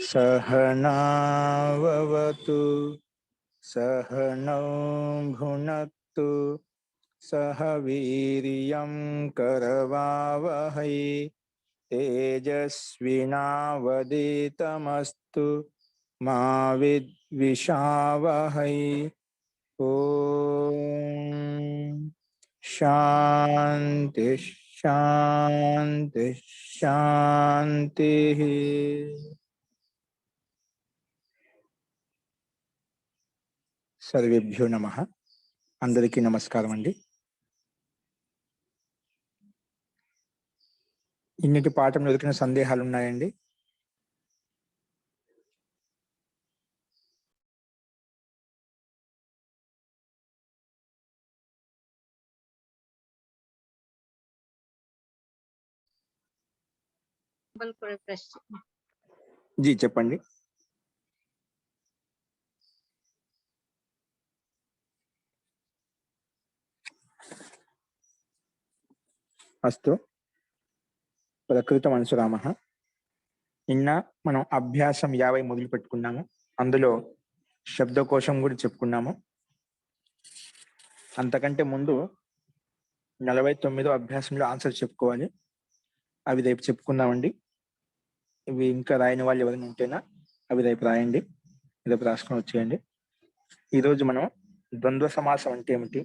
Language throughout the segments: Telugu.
सहनावतु सहनौ भुनक्तु सह वीर्यं करवावहै तेजस्विनावदितमस्तु मा विद्विषावहै। ओम शांति शांति शांति। सर्वेभ्यो नमः। अंदरिकी नमस्कारम अंडी। इन्नటి పాఠంలో ఎదుర్కొన్న సందేహాలు ఉన్నాయండి? जी చెప్పండి। अस्तु प्रकृतम अनुसरामः। నిన్న మనం అభ్యాసం 50 మొదలు పెట్టుకున్నాము। అందులో శబ్దకోశం కూడా చెప్పుకున్నాము। అంతకంటే ముందు 49వ అభ్యాసంలో ఆన్సర్ చెప్పుకోవాలి। అవి రేపు చెప్పుకుందామండి। ఇవి ఇంకా రాయని వాళ్ళు ఎవరైనా ఉంటేనా అవి రేపు రాయండి, రేపు రాసుకొని వచ్చేయండి। ఈరోజు మనం ద్వంద్వ సమాసం అంటే ఏమిటి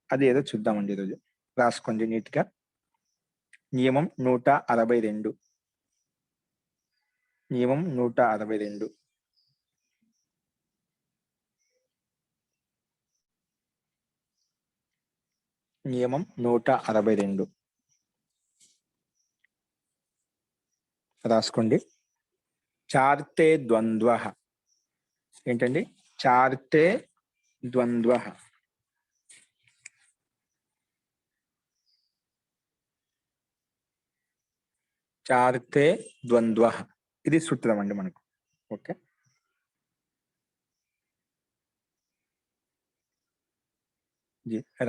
అది ఏదో చూద్దామండి। ఈరోజు రాసుకోండి నీట్గా। నియమం 162, నియమం 162। నియమం 162 రాసుకోండి। చార్తే ద్వంద్వ ఏంటండి? చార్తే ద్వంద్వ, చార్తే ద్వంద్వ ఇది సూత్రం అండి మనకు। ఓకే,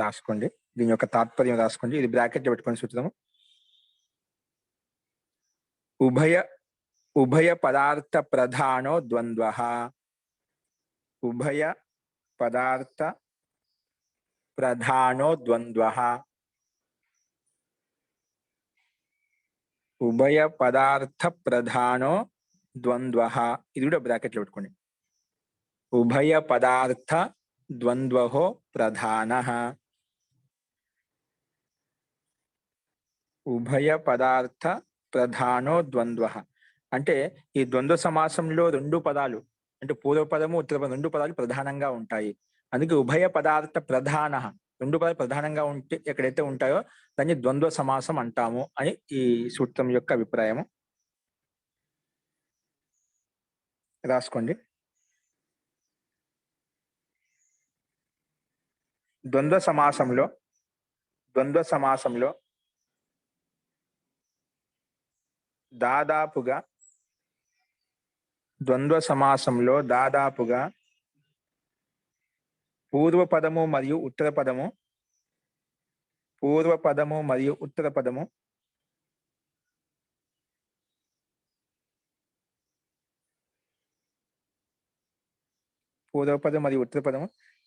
రాసుకోండి। దీని యొక్క తాత్పర్యం రాసుకోండి। ఇది బ్రాకెట్ లో పెట్టుకోండి సూత్రము। ఉభయ పదార్థ ప్రధానో ద్వంద్వ, ఉభయ పదార్థ ప్రధానో ద్వంద్వ, ఉభయ పదార్థ ప్రధానో ద్వంద్వ। ఇది కూడా బ్రాకెట్ లో పెట్టుకోండి। ఉభయ పదార్థ ద్వంద్వో ప్రధానః, ఉభయ పదార్థ ప్రధానో ద్వంద్వ అంటే ఈ ద్వంద్వ సమాసంలో రెండు పదాలు అంటే పూర్వపదము ఉత్తరపదం రెండు పదాలు ప్రధానంగా ఉంటాయి। అందుకే ఉభయ పదార్థ ప్రధాన, రెండు పదాలు ప్రధానంగా ఉంటే ఎక్కడైతే ఉంటాయో దాన్ని ద్వంద్వ సమాసం అంటాము అని ఈ సూత్రం యొక్క అభిప్రాయము। రాసుకోండి। ద్వంద్వ సమాసంలో దాదాపుగా పూర్వపదము మరియు ఉత్తర పదము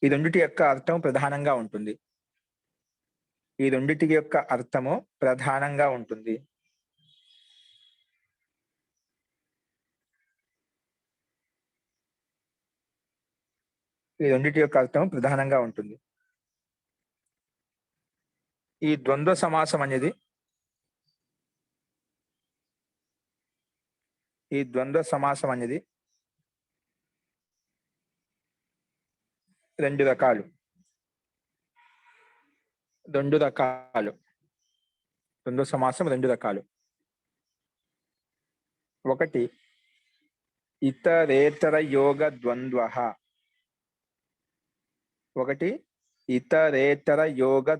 ఈ రెండిటి యొక్క అర్థం ప్రధానంగా ఉంటుంది। ఈ రెండిటి యొక్క అర్థము ప్రధానంగా ఉంటుంది। ఈ రెండిటి యొక్క అర్థం ప్రధానంగా ఉంటుంది। ఈ ద్వంద్వ సమాసం అనేది రెండు రకాలు। ద్వంద్వ సమాసం రెండు రకాలు। ఒకటి ఇతరేతర యోగ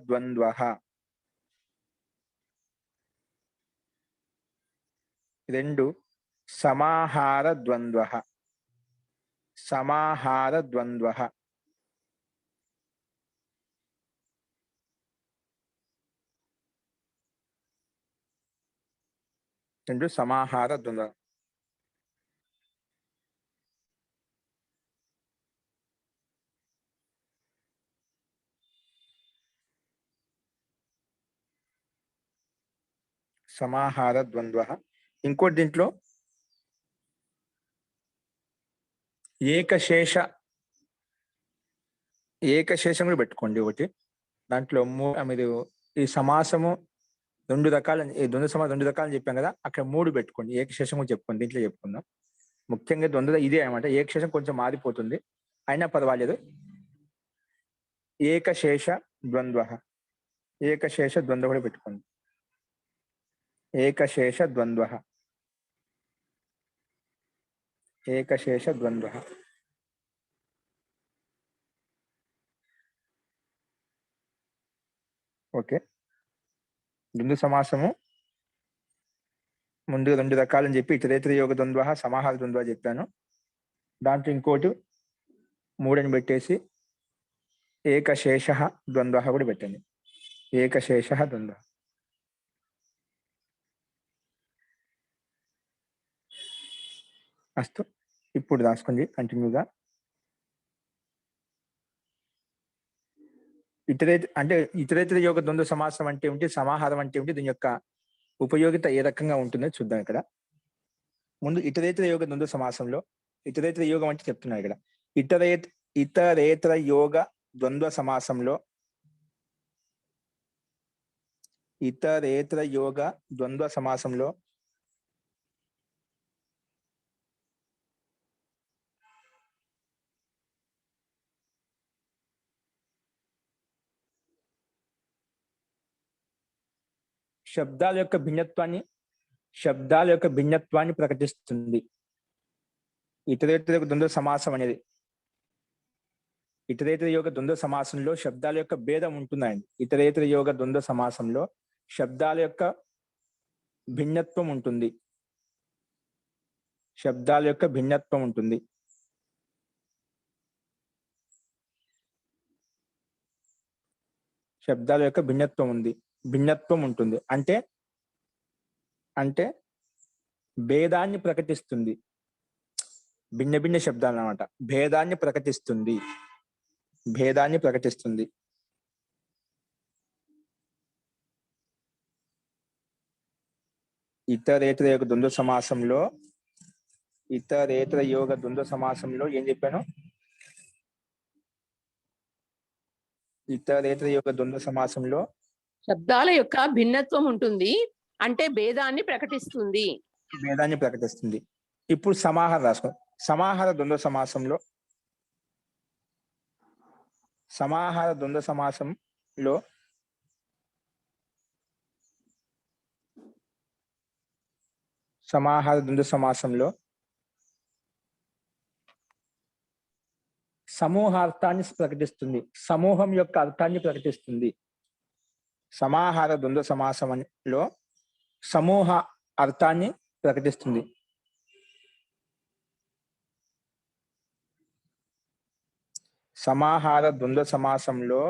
ద్వంద్వః, రెండు సమాహార ద్వంద్వః। రెండు సమాహార ద్వంద్వ. సమాహార ద్వంద్వ. ఇంకోటి దీంట్లో ఏకశేష ఏకశేషం కూడా పెట్టుకోండి ఒకటి. దాంట్లో మీరు ఈ సమాసము రెండు రకాలు, ఈ ద్వంద్వ సమాసం రెండు రకాలు చెప్పాం కదా, అక్కడ మూడు పెట్టుకోండి. ఏకశేషం కూడా చెప్పుకోండి, దీంట్లో చెప్పుకుందాం. ముఖ్యంగా ద్వంద్వ ఇదే అనమాట. ఏకశేషం కొంచెం మారిపోతుంది, అయినా పర్వాలేదు. ఏకశేష ద్వంద్వ, ఏకశేష ద్వంద్వ కూడా పెట్టుకోండి. ఏకశేష ద్వంద్వ, ఏకశేష ద్వంద్వ. ఓకే. ద్వంద్వ సమాసము ముందుగా రెండు రకాలని చెప్పి ఇతరేతర యోగ ద్వంద్వ, సమాహార ద్వంద్వ చెప్పాను. దాంట్లో ఇంకోటి మూడని పెట్టేసి ఏకశేష ద్వంద్వ కూడా పెట్టండి. ఏకశేష ద్వంద్వ. అస్తు. ఇప్పుడు రాసుకోండి కంటిన్యూగా. ఇతరేతర యోగ ద్వంద్వ సమాసం అంటే ఏమిటి, సమాహారం అంటే ఏమిటి, దీని యొక్క ఉపయోగిత ఏ రకంగా ఉంటుందో చూద్దాం. ఇక్కడ ముందు ఇతరేతర యోగ ద్వంద్వ సమాసంలో, ఇతరేతర యోగం అంటే చెప్తున్నారు ఇక్కడ. ఇతరేతర యోగ ద్వంద్వ సమాసంలో, ఇతరేతర యోగ ద్వంద్వ సమాసంలో శబ్దాల యొక్క భిన్నత్వాన్ని ప్రకటిస్తుంది. ఇతరేతర ద్వంద్వ సమాసం అనేది, ఇతరేతర యోగ ద్వంద్వ సమాసంలో శబ్దాల యొక్క భేదం ఉంటుందండి. ఇతరేతర యోగ ద్వంద్వ సమాసంలో శబ్దాల యొక్క భిన్నత్వం ఉంటుంది. శబ్దాల యొక్క భిన్నత్వం ఉంటుంది. శబ్దాల యొక్క భిన్నత్వం ఉంటుంది అంటే భేదాన్ని ప్రకటిస్తుంది. భిన్న భిన్న శబ్దాలు అన్నమాట. భేదాన్ని ప్రకటిస్తుంది. ఇతరేతర యోగ ద్వంద్వ సమాసంలో ఏం చెప్పాను? ఇతరేతర యోగ ద్వంద్వ సమాసంలో శబ్దాల యొక్క భిన్నత్వం ఉంటుంది అంటే భేదాన్ని ప్రకటిస్తుంది. ఇప్పుడు సమాహారం రాసుకో. సమాహార ద్వంద్వ సమాసంలో సమూహార్థాన్ని ప్రకటిస్తుంది. సమూహం యొక్క అర్థాన్ని ప్రకటిస్తుంది. సమాహార ద్వంద్వ సమాసంలో సమూహ అర్థాన్ని ప్రకటిస్తుంది. సమాహార ద్వంద్వ సమాసంలో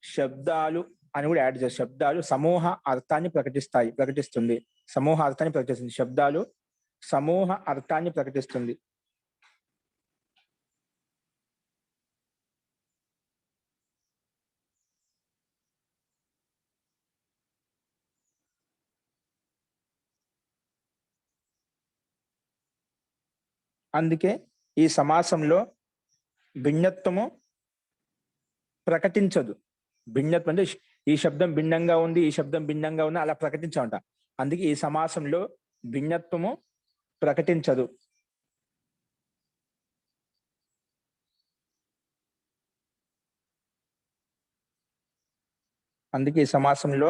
శబ్దాలు అని కూడా యాడ్ చేస్తారు. శబ్దాలు సమూహ అర్థాన్ని ప్రకటిస్తుంది. శబ్దాలు సమూహ అర్థాన్ని ప్రకటిస్తుంది. అందుకే ఈ సమాసంలో భిన్నత్వము ప్రకటించదు. భిన్నత్వం అంటే ఈ శబ్దం భిన్నంగా ఉంది, ఈ శబ్దం భిన్నంగా ఉంది అలా ప్రకటించమంట. అందుకే ఈ సమాసంలో భిన్నత్వము ప్రకటించదు. అందుకే ఈ సమాసంలో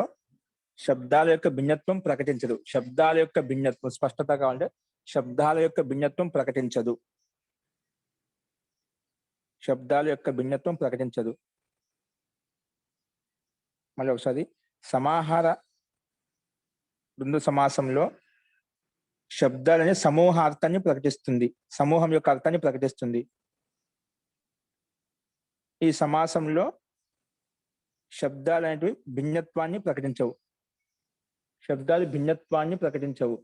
శబ్దాల యొక్క భిన్నత్వం ప్రకటించదు. శబ్దాల యొక్క భిన్నత్వం స్పష్టత కావాలంటే శబ్దాల యొక్క భిన్నత్వం ప్రకటించదు. మళ్ళీ ఒకసారి. సమాహార ద్వంద్వ సమాసంలో శబ్దాలనే సమూహార్థాన్ని ప్రకటిస్తుంది. సమూహం యొక్క అర్థాన్ని ప్రకటిస్తుంది. ఈ సమాసంలో శబ్దాలు అనేటివి భిన్నత్వాన్ని ప్రకటించవు. శబ్దాలు భిన్నత్వాన్ని ప్రకటించవు.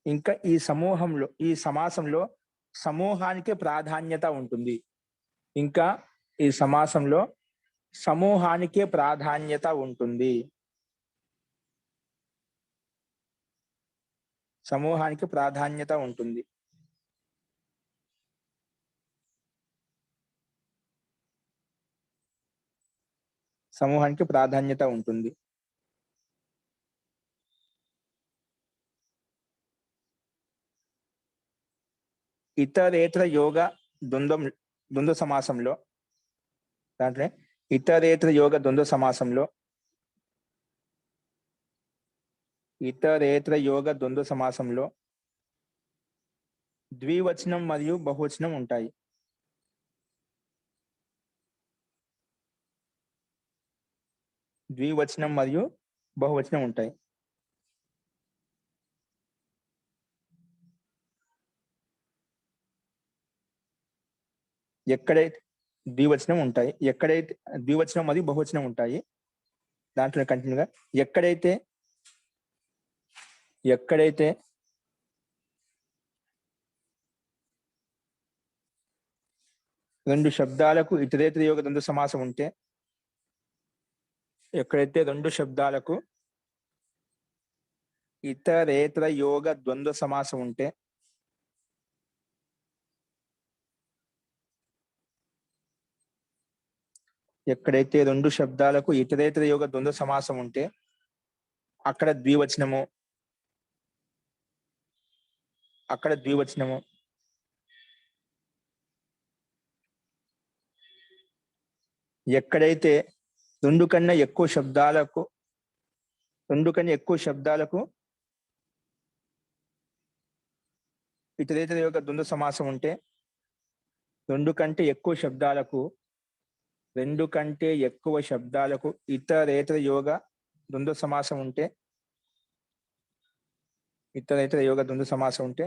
ఇంకా ఈ సమాసంలో సమూహానికి ప్రాధాన్యత ఉంటుంది. ఇంకా ఈ సమాసంలో సమూహానికే ప్రాధాన్యత ఉంటుంది. సమూహానికి ప్రాధాన్యత ఉంటుంది. సమూహానికి ప్రాధాన్యత ఉంటుంది. ఇతరేతర యోగ ద్వంద్వ సమాసంలో దాంట్లో ఇతరేతర యోగ ద్వంద్వ సమాసంలో ఇతరేతర యోగ ద్వంద్వ సమాసంలో ద్వివచనం మరియు బహువచనం ఉంటాయి. ద్వివచనం మరియు బహువచనం ఉంటాయి. ఎక్కడైతే ద్వివచనం ఉంటాయి, ఎక్కడైతే ద్వివచనం మరియు బహువచనం ఉంటాయి, దాంట్లో కంటిన్యూగా ఎక్కడైతే రెండు శబ్దాలకు ఇతరేతర యోగ ద్వంద్వ సమాసం ఉంటే, ఎక్కడైతే రెండు శబ్దాలకు ఇతరేతర యోగ ద్వంద్వ సమాసం ఉంటే, ఎక్కడైతే రెండు శబ్దాలకు ఇతరేతర యోగ ద్వంద్వ సమాసం ఉంటే అక్కడ ద్వివచనము, ఎక్కడైతే రెండు కన్నా ఎక్కువ శబ్దాలకు ఇతరేతర యోగ ద్వంద్వ సమాసం ఉంటే, రెండు కంటే ఎక్కువ శబ్దాలకు ఇతరేతర యోగ ద్వంద్వ సమాసం ఉంటే,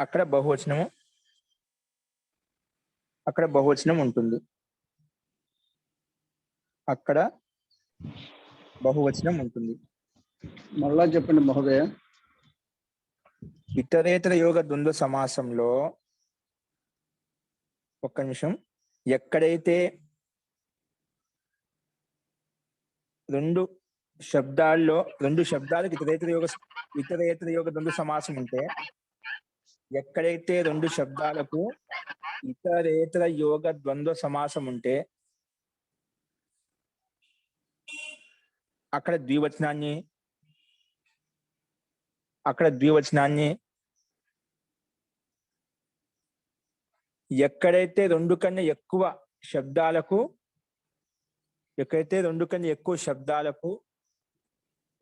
అక్కడ బహువచనం ఉంటుంది. మళ్ళా చెప్పండి మహోదయ. ఇతరేతర యోగ ద్వంద్వ సమాసంలో ఒక్క నిమిషం, ఎక్కడైతే రెండు శబ్దాలకు ఇతరేతర యోగ ద్వంద్వ సమాసం ఉంటే, ఎక్కడైతే రెండు శబ్దాలకు ఇతరేతర యోగ ద్వంద్వ సమాసం ఉంటే అక్కడ ద్వివచనాన్ని ఎక్కడైతే రెండు కన్నా ఎక్కువ శబ్దాలకు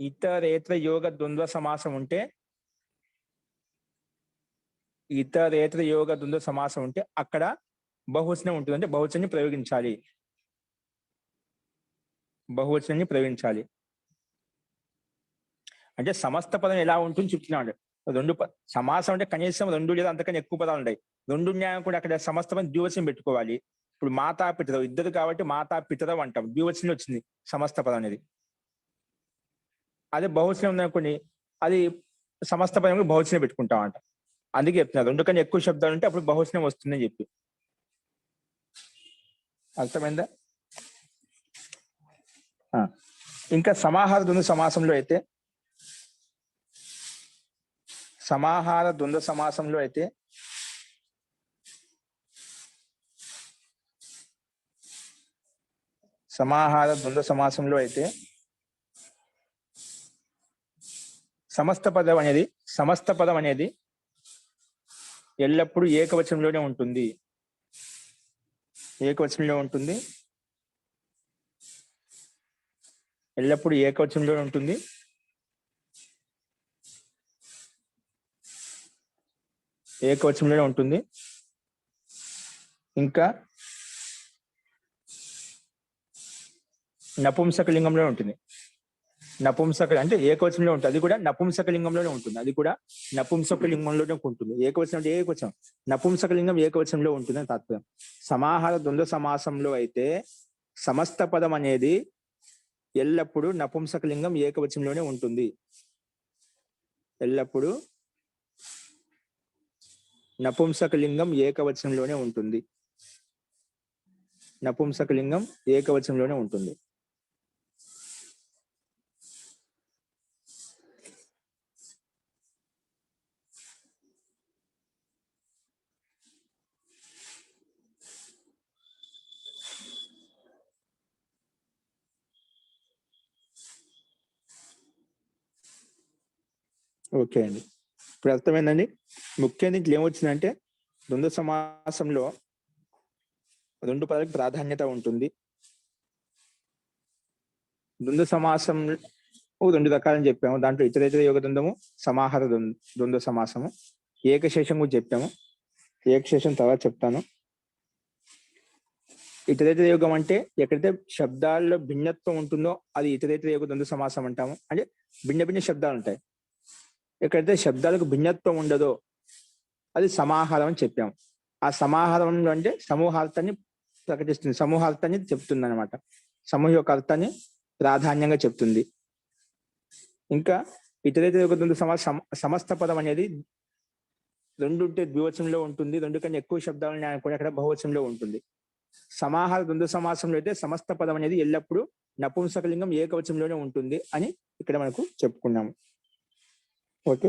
ఇతరేతర యోగ ద్వంద్వ సమాసం ఉంటే, అక్కడ బహువచనం ఉంటుంది. అంటే బహువచనాన్ని ప్రయోగించాలి. అంటే సమస్త పదం ఎలా ఉంటుంది చెప్తున్నాడు. సమాసం అంటే కనీసం రెండు లేదా అంతకన్నా ఎక్కువ పదాలు ఉంటాయి. రెండు న్యాయం కూడా అక్కడ సమస్త పదం ద్వివచనం పెట్టుకోవాలి. ఇప్పుడు మాతా పితరవు ఇద్దరు కాబట్టి మాతా పితరవు అంటాం, ద్వివచనం వచ్చింది సమస్త పదం అనేది. అదే బహువచనం ఉందనుకోండి, అది సమస్త పదం బహువచనం పెట్టుకుంటాం అంట. అందుకే చెప్తున్నారు రెండు కన్నా ఎక్కువ శబ్దాలు ఉంటే అప్పుడు బహువచనం వస్తుందని చెప్పి. అర్థమైందా? ఇంకా సమాహార ద్వంద్వ సమాసంలో అయితే సమస్త పదం అనేది ఎల్లప్పుడూ ఏకవచనంలోనే ఉంటుంది. ఎల్లప్పుడూ ఏకవచనంలోనే ఉంటుంది. ఇంకా నపుంసకలింగంలో ఉంటుంది. నపుంసక అంటే ఏకవచనంలో ఉంటుంది, అది కూడా నపుంసక లింగంలోనే ఉంటుంది, అది కూడా నపుంసక లింగంలోనే ఉంటుంది. ఏకవచనం అంటే ఏకవచనం, నపుంసక లింగం ఏకవచనంలో ఉంటుంది అని తాత్పర్యం. సమాహార ద్వంద్వ సమాసంలో అయితే సమస్త పదం అనేది ఎల్లప్పుడూ నపుంసక లింగం ఏకవచనంలోనే ఉంటుంది. ఎల్లప్పుడూ నపుంసక లింగం ఏకవచనంలోనే ఉంటుంది. నపుంసక లింగం ఏకవచనంలోనే ఉంటుంది. ఓకే అండి, ఇప్పుడు అర్థమైందండి. ముఖ్యంగా ఇంట్లో ఏమొచ్చిందంటే ద్వంద్వ సమాసంలో రెండు పదాలకు ప్రాధాన్యత ఉంటుంది. ద్వంద్వ సమాసం రెండు రకాలని చెప్పాము. దాంట్లో ఇతరేతర యోగ ద్వంద్వము, సమాహార ద్వంద్వ సమాసము, ఏకశేషం కూడా చెప్పాము. ఏకశేషం తర్వాత చెప్తాను. ఇతరేతర యోగం అంటే ఎక్కడైతే శబ్దాల్లో భిన్నత్వం ఉంటుందో అది ఇతరేతర యోగ ద్వంద్వ సమాసం అంటాము. అంటే భిన్న భిన్న శబ్దాలు ఉంటాయి. ఎక్కడైతే శబ్దాలకు భిన్నత్వం ఉండదో అది సమాహారం అని చెప్పాము. ఆ సమాహారంలో అంటే సమూహార్థాన్ని ప్రకటిస్తుంది, సమూహార్థాన్ని చెప్తుంది అనమాట. సమూహ యొక్క అర్థాన్ని ప్రాధాన్యంగా చెప్తుంది. ఇంకా ఇతరేతర యోగ ద్వంద్వ సమస్త పదం అనేది రెండు ఉంటే ద్వివచనంలో ఉంటుంది, రెండు కన్నా ఎక్కువ శబ్దాలని కూడా అక్కడ బహువచనంలో ఉంటుంది. సమాహార ద్వంద్వ సమాసంలో అయితే సమస్త పదం అనేది ఎల్లప్పుడూ నపుంసకలింగం ఏకవచనంలోనే ఉంటుంది అని ఇక్కడ మనకు చెప్పుకున్నాము. ఓకే,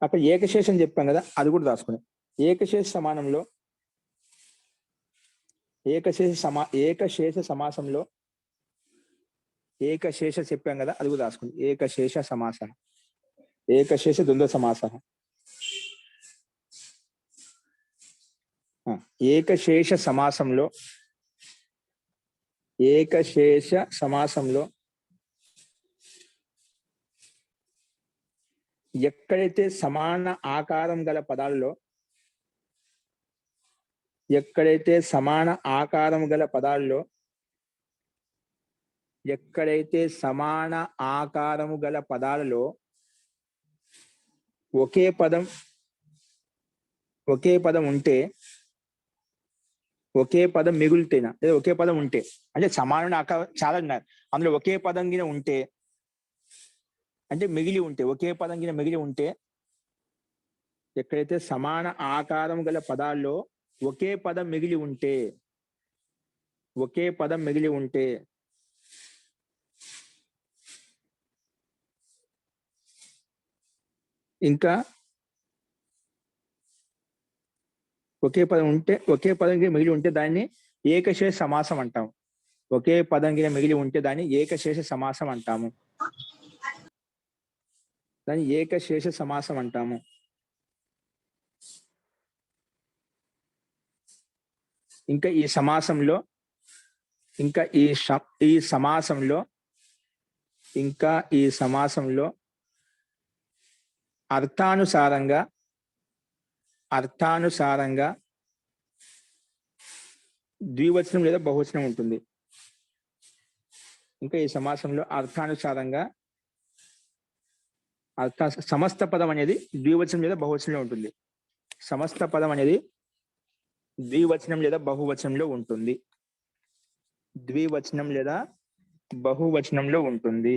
అక్కడ ఏకశేషం చెప్పాం కదా, అది కూడా రాసుకున్నాం. ఏకశేష సమానంలో ఏకశేష సమాసంలో ఏకశేష చెప్పాం కదా, అది కూడా రాసుకుంది. ఏకశేష సమాస, ఏకశేష ద్వంద్వ సమాస. ఏకశేష సమాసంలో ఎక్కడైతే సమాన ఆకారం గల పదాల్లో ఎక్కడైతే సమాన ఆకారము గల పదాలలో ఒకే పదం ఉంటే, ఒకే పదం మిగులుతేనా లేదా ఒకే పదం ఉంటే, అంటే సమాన ఆకారం చాలా ఉన్నారు, అందులో ఒకే పదం గిన ఉంటే, అంటే మిగిలి ఉంటే, ఒకే పదం గిన మిగిలి ఉంటే, ఎక్కడైతే సమాన ఆకారం గల పదాల్లో ఒకే పదం మిగిలి ఉంటే ఇంకా ఒకే పదం మిగిలి ఉంటే దాన్ని ఏకశేష సమాసం అంటాము. ఒకే పదం గిన మిగిలి ఉంటే దాన్ని ఏకశేష సమాసం అంటాము. ఇంకా ఈ సమాసంలో అర్థానుసారంగా ద్వివచనం లేదా బహువచనం ఉంటుంది. ఇంకా ఈ సమాసంలో అర్థానుసారంగా సమస్త పదం అనేది ద్వివచనం లేదా బహువచనంలో ఉంటుంది. సమస్త పదం అనేది ద్వివచనం లేదా బహువచనంలో ఉంటుంది. ద్వివచనం లేదా బహువచనంలో ఉంటుంది.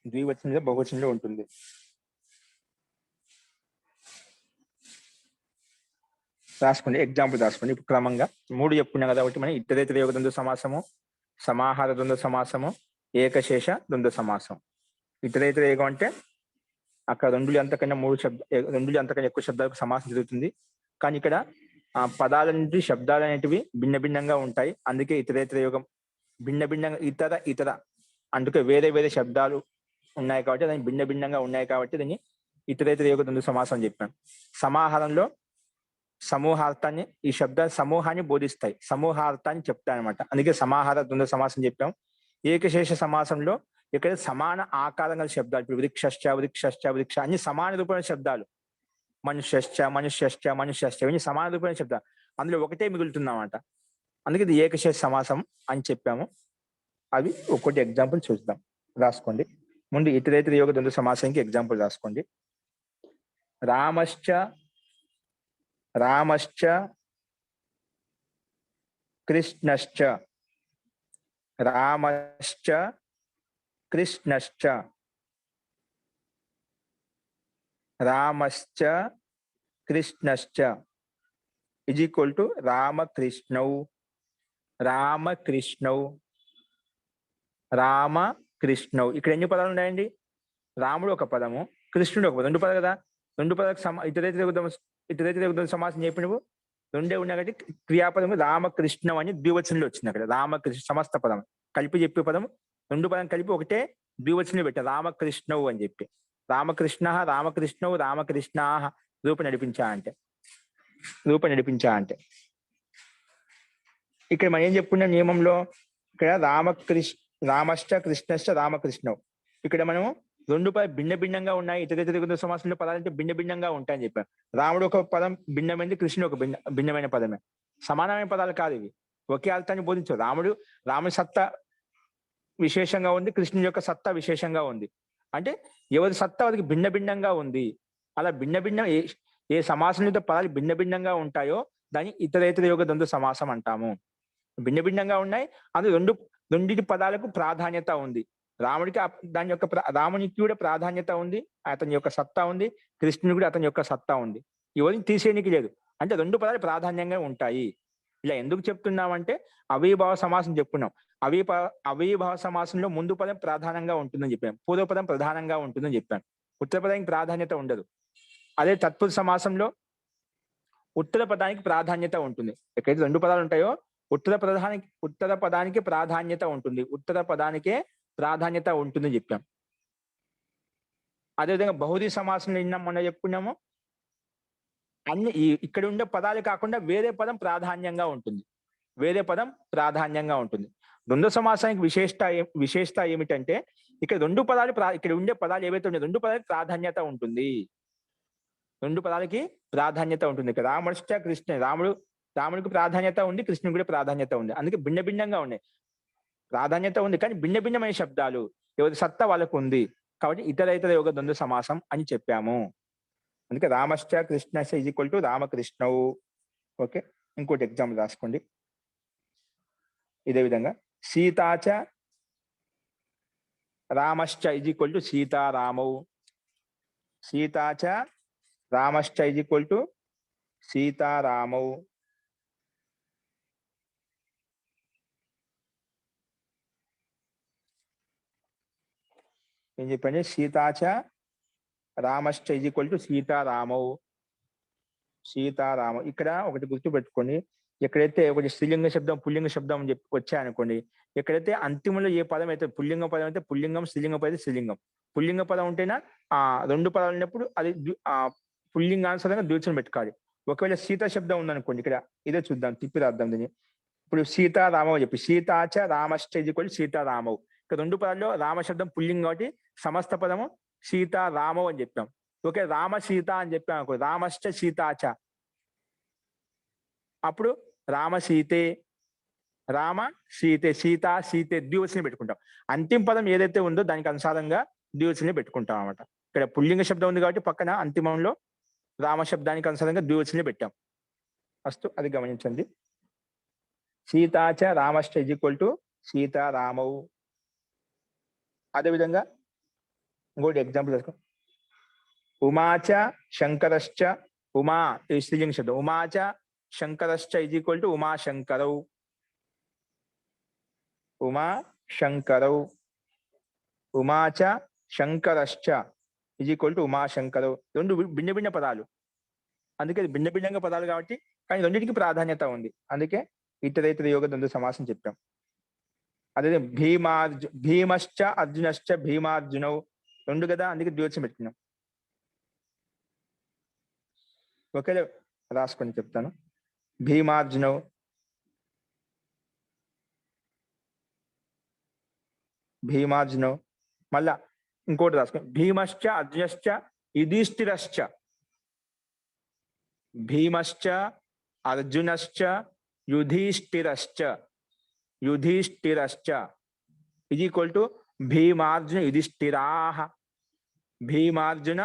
ద్వివచనం లేదా బహువచనంలో ఉంటుంది. రాసుకోండి, ఎగ్జాంపుల్ రాసుకోండి. ఇప్పుడు క్రమంగా 3 చెప్పుకున్నాం కదా, ఒకటి మనం ఇతరేతర యోగ ద్వంద్వ సమాసము, సమాహార ద్వంద్వ సమాసము, ఏకశేష ద్వంద్వ సమాసం. ఇతరేతర యోగం అంటే అక్కడ రెండు అంతకన్నా ఎక్కువ శబ్దాలకు సమాసం జరుగుతుంది. కానీ ఇక్కడ పదాల నుండి శబ్దాలు అనేటివి భిన్న భిన్నంగా ఉంటాయి. అందుకే ఇతరేతర యోగం భిన్నంగా ఇతర అందుకే వేరే శబ్దాలు ఉన్నాయి కాబట్టి దాన్ని భిన్న భిన్నంగా ఉన్నాయి కాబట్టి దాన్ని ఇతరేతర యోగ ద్వంద్వ సమాసం అని చెప్పాను. సమాహారంలో సమూహార్థాన్ని, ఈ శబ్ద సమూహాన్ని బోధిస్తాయి, సమూహార్థాన్ని చెప్తాయన్నమాట. అందుకే సమాహార ద్వంద్వ సమాసం చెప్పాం. ఏకశేష సమాసంలో ఇక్కడ సమాన ఆకారం గల శబ్దాలు, ఇప్పుడు వృక్ష అన్ని సమాన రూపమైన శబ్దాలు, మనుష్యశ్చ ఇవన్నీ సమాన రూపమైన శబ్దాలు. అందులో ఒకటే మిగులుతుందన్నమాట. అందుకే ఇది ఏకశేష సమాసం అని చెప్పాము. అవి ఒక్కొక్కటి ఎగ్జాంపుల్ చూద్దాం. రాసుకోండి. ముందు ఇతరేతర యోగ ద్వంద్వ సమాసానికి ఎగ్జాంపుల్ రాసుకోండి. రామశ్చ రామశ్చ కృష్ణశ్చ రామశ్చ కృష్ణశ్చ రామశ్చ కృష్ణశ్చ ఈజ్ ఈక్వల్ టు రామకృష్ణౌ రామకృష్ణౌ రామకృష్ణౌ. ఇక్కడ ఎన్ని పదాలు ఉన్నాయండి? రాముడు ఒక పదము, కృష్ణుడు ఒక పదం. 2 పదాలు కదా. 2 పదాలకు ఇతరేతర యోగ ద్వంద్వ సమాసం చెప్పి నువ్వు 2 ఉన్నాయి కాబట్టి క్రియాపదము రామకృష్ణం అని ద్వివచనంలో వచ్చింది. అక్కడ రామకృష్ణ సమస్త పదం కలిపి చెప్పే పదం 2 పదం కలిపి ఒకటే ద్వివచనం పెట్టారు, రామకృష్ణవు అని చెప్పి. రామకృష్ణ రామకృష్ణవు రామకృష్ణా రూప నడిపించా అంటే ఇక్కడ మనం ఏం చెప్పుకున్న నియమంలో ఇక్కడ రామశ్చ కృష్ణశ్చ రామకృష్ణవు. ఇక్కడ మనము 2 పదాలు భిన్న భిన్నంగా ఉన్నాయి. ఇతరేతర యోగ ద్వంద్వ సమాసంలో పదాలంటే భిన్న భిన్నంగా ఉంటాయని చెప్పారు. రాముడు ఒక పదం భిన్నమైనది, కృష్ణుడు ఒక భిన్నమైన పదమే. సమానమైన పదాలు కాదు ఇవి. ఒకే అర్థాన్ని బోధించవు. రాముడి సత్తా విశేషంగా ఉంది, కృష్ణుని యొక్క సత్తా విశేషంగా ఉంది. అంటే ఎవరి సత్తా వారికి భిన్న భిన్నంగా ఉంది. అలా భిన్న భిన్న ఏ సమాసంలో పదాలు భిన్న భిన్నంగా ఉంటాయో దాన్ని ఇతరేతర యోగ ద్వంద్వ సమాసం అంటాము. భిన్న భిన్నంగా ఉన్నాయి, అందులో రెండింటి పదాలకు ప్రాధాన్యత ఉంది. రాముడికి రామునికి కూడా ప్రాధాన్యత ఉంది, అతని యొక్క సత్తా ఉంది. కృష్ణుని కూడా అతని యొక్క సత్తా ఉంది. ఎవరిని తీసేయడానికి లేదు. అంటే 2 పదాలు ప్రాధాన్యంగా ఉంటాయి. ఇలా ఎందుకు చెప్తున్నామంటే అవిభావ సమాసం చెప్పుకున్నాం. అవిభావ సమాసంలో ముందు పదం ప్రధానంగా ఉంటుందని చెప్పాను, పూర్వ పదం ప్రధానంగా ఉంటుందని చెప్పాను. ఉత్తర పదానికి ప్రాధాన్యత ఉండదు. అదే తత్పురుష సమాసంలో ఉత్తర పదానికి ప్రాధాన్యత ఉంటుంది. ఎక్కడైతే 2 పదాలు ఉంటాయో ఉత్తర పదానికి ప్రాధాన్యత ఉంటుంది. ఉత్తర పదానికే ప్రాధాన్యత ఉంటుందని చెప్పాం. అదేవిధంగా బహుళీ సమాసంలో మొన్న చెప్పుకున్నాము, అన్ని ఇక్కడ ఉండే పదాలు కాకుండా వేరే పదం ప్రాధాన్యంగా ఉంటుంది. ద్వంద్వ సమాసానికి విశేషత ఏమిటంటే ఇక్కడ 2 పదాలు ఇక్కడ ఉండే పదాలు ఏవైతే ఉన్నాయో 2 పదాలకి ప్రాధాన్యత ఉంటుంది. 2 పదాలకి ప్రాధాన్యత ఉంటుంది. ఇక్కడ రామశ్చ కృష్ణ, రాముడికి ప్రాధాన్యత ఉంది, కృష్ణుడికి కూడా ప్రాధాన్యత ఉంది. అందుకే భిన్న భిన్నంగా ఉన్నాయి. ప్రాధాన్యత ఉంది కానీ భిన్న భిన్నమైన శబ్దాలు, ఎవరి సత్తా వాళ్ళకు ఉంది. కాబట్టి ఇతరేతర యోగ ద్వంద్వ సమాసం అని చెప్పాము. అందుకే రామశ్చ కృష్ణశ్చ ఈజ్ ఈక్వల్ టు రామకృష్ణవు. ఓకే, ఇంకోటి ఎగ్జాంపుల్ రాసుకోండి. ఇదే విధంగా సీతాచ రామశ్చ ఈజ్ ఈక్వల్ టు సీతారామౌ. సీతాచ రామశ్చ ఈజ్ ఈక్వల్ టు సీతారామౌ. ఏం చెప్పండి? సీతాచ రామశ్చ ఈజ్ ఈక్వల్ టు సీతారామౌ. ఇక్కడ ఒకటి గుర్తు పెట్టుకోండి. ఎక్కడైతే ఒకటి స్త్రీలింగ శబ్దం పుల్లింగ శబ్దం అని చెప్పి వచ్చాయనుకోండి, ఎక్కడైతే అంతిమంలో ఏ పదం అయితే పుల్లింగ పదం అయితే పుల్లింగం, స్త్రీలింగ పదం అయితే స్త్రీలింగం. పుల్లింగ పదం ఉంటేనా 2 పదాలు ఉన్నప్పుడు అది పుల్లింగానుసారంగా ద్వివచనం పెట్టుకోవాలి. ఒకవేళ సీత శబ్దం ఉందనుకోండి, ఇక్కడ ఇదే చూద్దాం, తిప్పి రాద్దాం దీన్ని. ఇప్పుడు సీతారామవు చెప్పి సీతాచ రామశ్చ ఈజ్ ఈక్వల్ టు సీతారామవు. ఇక్కడ 2 పదాల్లో రామశబ్దం పుల్లింగం కాబట్టి సమస్త పదము సీతారామవు అని చెప్పాం. ఓకే, రామ సీత అని చెప్పాం అనుకో, రామశ్చ సీతాచ, అప్పుడు రామ సీతే, సీత సీతే ద్వివచనం పెట్టుకుంటాం. అంతిమ పదం ఏదైతే ఉందో దానికి అనుసారంగా ద్వివచనం పెట్టుకుంటాం అన్నమాట. ఇక్కడ పుల్లింగ శబ్దం ఉంది కాబట్టి పక్కన అంతిమంలో రామ శబ్దానికి అనుసారంగా ద్వివచనం పెట్టాం. ఫస్ట్ అది గమనించండి. సీతాచ రామశ్చ ఈజ్ ఈక్వల్ టు సీతారామౌ. అదేవిధంగా ఇంకోటి ఎగ్జాంపుల్ తీసుకో. ఉమాచ శంకరశ్చ, ఉమా స్త్రీలింగ శబ్దం, ఉమాచ శంకరశ్చ ఈజ్ ఈక్వల్ టు ఉమాశంకరౌ. ఉమాచ శంకరశ్చ ఈజ్ ఈక్వల్ టు ఉమాశంకరౌ. 2 భిన్న భిన్న పదాలు, అందుకే భిన్న భిన్నంగా పదాలు కాబట్టి కానీ 2టికి ప్రాధాన్యత ఉంది. అందుకే ఇతరేతర యోగ ద్వంద్వ సమాసం చెప్పాం. అదే భీమశ్చ అర్జునశ్చ భీమార్జునౌ 2 కదా, అందుకే ద్వివచనం పెట్టుకున్నాం. ఓకే, రాసుకొని చెప్తాను. భీమార్జునౌ, మళ్ళా ఇంకోటి రాసుకొని భీమశ్చ అర్జునశ్చ యుధిష్ఠిరశ్చ. భీమశ్చ అర్జునశ్చ యుధిష్ఠిరశ్చ యుధిష్ఠిరశ్చ ఇది ఈక్వల్ టు భీమార్జున యుధిష్ఠిరాహ భీమార్జున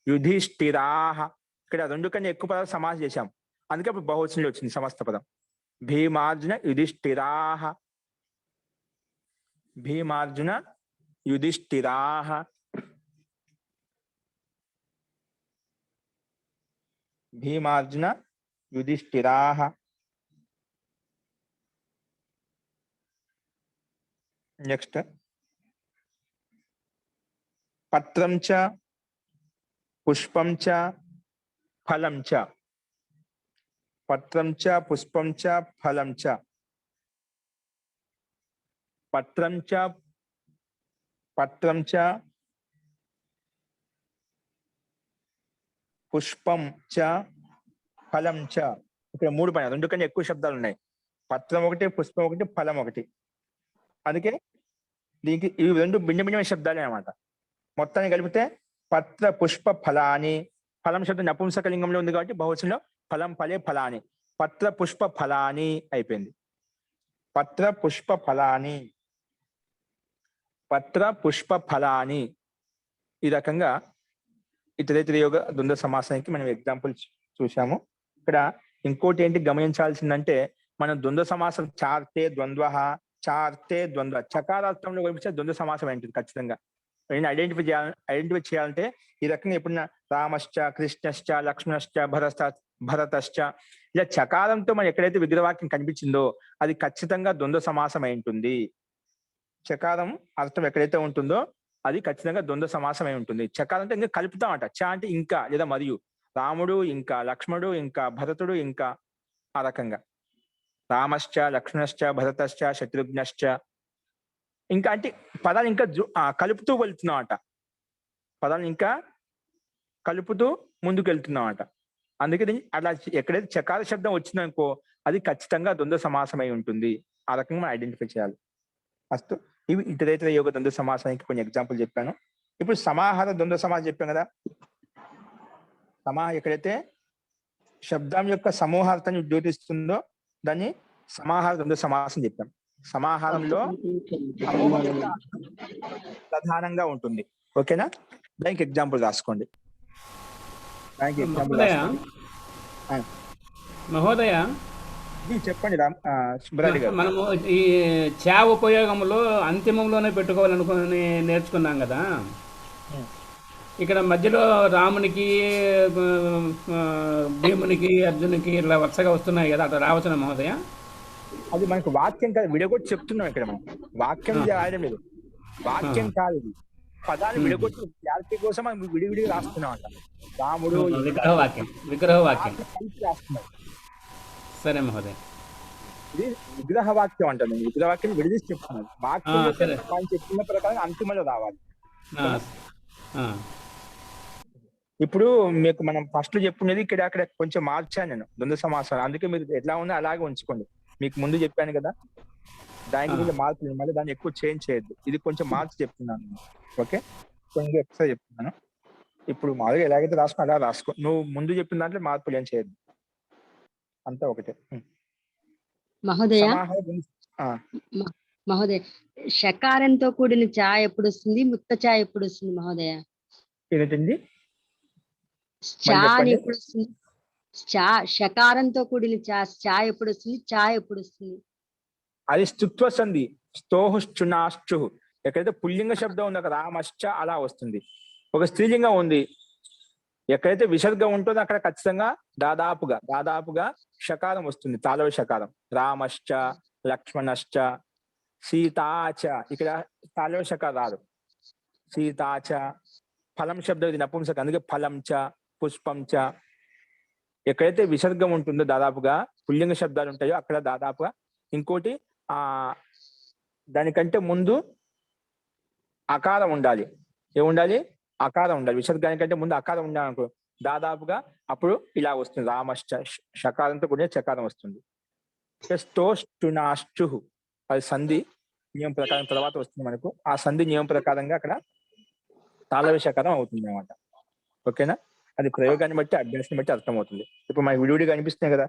యుధిష్ఠిరాహ. ఇక్కడ రెండు కన్నా ఎక్కువ పదాలు సమాసం చేశాం, అందుకే అప్పుడు బహువచనంలో వచ్చింది సమస్త పదం. భీమార్జున యుధిష్ఠిరాహ భీమార్జున యుధిష్ఠిరాహ భీమార్జున యుధిష్ఠిరాహ. నెక్స్ట్ పత్రం చ పుష్పం చ ఫలం చ పత్రం చ పుష్పం చ ఫలం చ పత్రం చ పుష్పం చ ఫలం చ. ఇక్కడ మూడు పైన రెండు కన్నా ఎక్కువ శబ్దాలు ఉన్నాయి. పత్రం ఒకటి, పుష్పం ఒకటి, ఫలం ఒకటి. అందుకే దీనికి ఇవి రెండు భిన్న భిన్నమైన శబ్దాలే అన్నమాట. మొత్తాన్ని కలిపితే పత్ర పుష్ప ఫలాని. ఫలం శబ్దం నపుంసకలింగంలో ఉంది కాబట్టి బహువచనంలో ఫలం ఫలే ఫలాని. పత్ర పుష్ప ఫలాని అయిపోయింది. పత్ర పుష్ప ఫలాని పత్ర పుష్ప ఫలాని. ఈ రకంగా ఇతరేతర యోగ ద్వంద్వ సమాసానికి మనం ఎగ్జాంపుల్ చూసాము. ఇక్కడ ఇంకోటి ఏంటి గమనించాల్సిందంటే, మనం ద్వంద్వ సమాసం చార్తే ద్వంద్వ చకారార్థంలో కనిపించే ద్వంద్వ సమాసం ఏంటిది ఖచ్చితంగా ఐడెంటిఫై చేయాలంటే ఈ రకంగా ఎప్పుడన్నా రామశ్చ, కృష్ణశ్చ, లక్ష్మణశ్చ, భరతశ్చ ఇలా చకారంతో మనం ఎక్కడైతే విగ్రహవాక్యం కనిపించిందో అది ఖచ్చితంగా ద్వంద్వ సమాసం అయి ఉంటుంది. చకారం అర్థం ఎక్కడైతే ఉంటుందో అది ఖచ్చితంగా ద్వంద్వ సమాసం అయి ఉంటుంది. చకారంతో ఇంకా కలుపుతామట. చ అంటే ఇంకా లేదా మరియు, రాముడు ఇంకా, లక్ష్మణుడు ఇంకా, భరతుడు ఇంకా, ఆ రకంగా రామశ్చ, లక్ష్మణశ్చ, భరతశ్చ, శత్రుఘ్నశ్చ ఇంకా అంటే పదాలు ఇంకా కలుపుతూ వెళ్తున్నామట. పదాలు ఇంకా కలుపుతూ ముందుకు వెళ్తున్నామట. అందుకే అలా ఎక్కడైతే చకార శబ్దం వచ్చిందనుకో అది ఖచ్చితంగా ద్వంద్వ సమాసం అయి ఉంటుంది. ఆ రకంగా మనం ఐడెంటిఫై చేయాలి. ఫస్ట్ ఇవి ఇతరేతర యోగ ద్వంద్వ సమాసానికి కొన్ని ఎగ్జాంపుల్ చెప్పాను. ఇప్పుడు సమాహార ద్వంద్వ సమాసం చెప్పాం కదా. ఎక్కడైతే శబ్దం యొక్క సమూహార్థాన్ని ఉద్యోగిస్తుందో దాన్ని సమాహార ద్వంద్వ సమాసం చెప్పాం. సమాహారంలో ప్రధానంగా ఉంటుంది. ఓకేనా? దానికి ఎగ్జాంపుల్ రాసుకోండి. దానికి ఎగ్జాంపుల్ మహోదయ చెప్పండి సుబ్రారెడ్డి గారు. మనము ఈ చా ఉపయోగంలో అంతిమంలోనే పెట్టుకోవాలనుకుని నేర్చుకున్నాం కదా. ఇక్కడ మధ్యలో రామునికి, భీమునికి, అర్జునికి ఇట్లా వరుసగా వస్తున్నాయి కదా, అట్లా రావచ్చునా మహోదయ? అది మనకు వాక్యం కాదు, విడగొట్టి చెప్తున్నాం. ఇక్కడ మనం వాక్యం రాయడం లేదు, వాక్యం కాదు ఇది. పదాలు విడగొట్టి క్లారిటీ కోసం మనం విడివిడిగా రాస్తున్నాం అంట. రాముడు విగ్రహ వాక్యం రాస్తున్నాం. సరే మహోదయ, ఇది విగ్రహ వాక్యం అంటాను. విగ్రహ వాక్యం విడిదీసి చెప్తున్నాను. వాక్యం చెప్తున్న ప్రకారం అంతిమంలో రావాలి. ఇప్పుడు మీకు మనం ఫస్ట్ చెప్పుకునేది ఇక్కడ అక్కడ కొంచెం మార్చాను నేను ద్వంద్వ సమాసాలు. అందుకే మీరు ఎట్లా ఉన్నా అలాగే ఉంచుకోండి. మీకు ముందు చెప్పాను కదా, దానికి మీద మార్పు మళ్ళీ దాన్ని ఎక్కువ చేంజ్ చేయొద్దు. ఇది కొంచెం మార్చి చెప్తున్నాను. ఓకే, కొంచెం ఎక్స్ట్రా చెప్తున్నాను. ఇప్పుడు మామూలుగా ఎలాగైతే రాసుకో అలా రాసుకో. నువ్వు ముందు చెప్పిన దాంట్లో మార్పులు ఏం చేయొద్దు, అంతా ఒకటే. మహోదయ, షకారంతో కూడిన చా ఎప్పుడు వస్తుంది, ముక్త చా ఎప్పుడు వస్తుంది మహోదయ? ఏంటండి చా ఎప్పుడు వస్తుంది? షకారంతో కూడిన చా ఎప్పుడు వస్తుంది, చా ఎప్పుడు వస్తుంది? అది స్తుత్వ సంధి. స్తోహుశ్చునాశ్చు. ఎక్కడైతే పుల్లింగ శబ్దం ఉంది అక్కడ రామశ్చ అలా వస్తుంది. ఒక స్త్రీలింగం ఉంది, ఎక్కడైతే విసర్గం ఉంటుందో అక్కడ ఖచ్చితంగా దాదాపుగా షకారం వస్తుంది, తాళవ షకారం. రామశ్చ, లక్ష్మణశ్చ, సీతాచ. ఇక్కడ తాళవ షకారం రాదు. సీతాచ. ఫలం శబ్దం ఇది నపుంసకం, అందుకే ఫలం చ, పుష్పం చ. ఎక్కడైతే విసర్గం ఉంటుందో దాదాపుగా పుల్లింగ శబ్దాలు ఉంటాయో అక్కడ దాదాపుగా. ఇంకోటి దానికంటే ముందు అకారం ఉండాలి. ఏముండాలి? అకారం ఉండాలి. విసర్గానికంటే ముందు అకారం ఉండాలనుకో దాదాపుగా అప్పుడు ఇలా వస్తుంది. రామశ్చ షకారంతో కూడా చకారం వస్తుంది. స్తోష్టునాశ్చు అది సంధి నియమం ప్రకారం తర్వాత వస్తుంది మనకు. ఆ సంధి నియమం ప్రకారంగా అక్కడ తాళవ షకారం అవుతుంది అన్నమాట. ఓకేనా? అది ప్రయోగాన్ని బట్టి అభ్యాసాన్ని బట్టి అర్థమవుతుంది. ఇప్పుడు మనకి విడివిడిగా అనిపిస్తున్నాయి కదా.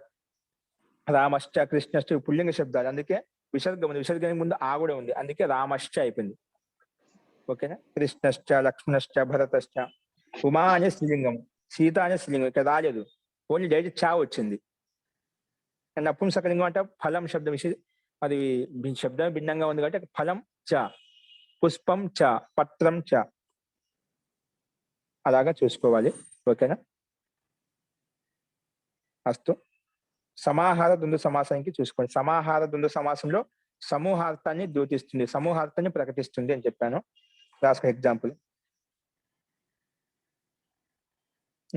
రామశ్చ కృష్ణశ్చ పుల్లింగ శబ్దాలు, అందుకే విసర్గం ఉంది, విసర్గానికి ముందు ఆ కూడా ఉంది, అందుకే రామశ్చ అయిపోయింది. ఓకేనా. కృష్ణశ్చ లక్ష్మణశ్చ భరతశ్చ. ఉమా అనే స్త్రీలింగం, సీత అనే స్త్రీలింగం, ఇక్కడ రాలేదు, ఓన్లీ డైరెక్ట్ చా వచ్చింది. నపుంసకలింగం అంటే ఫలం శబ్దం, అది శబ్దం భిన్నంగా ఉంది కాబట్టి ఫలం చ, పుష్పం చ, పత్రం చ, అలాగా చూసుకోవాలి. ఓకేనా. అస్తు. సమాహార ద్వంద్వ సమాసానికి చూసుకోండి. సమాహార ద్వంద్వ సమాసంలో సమూహార్థాన్ని ద్యోతిస్తుంది, సమూహార్థాన్ని ప్రకటిస్తుంది అని చెప్పాను. రాసుకున్న ఎగ్జాంపుల్.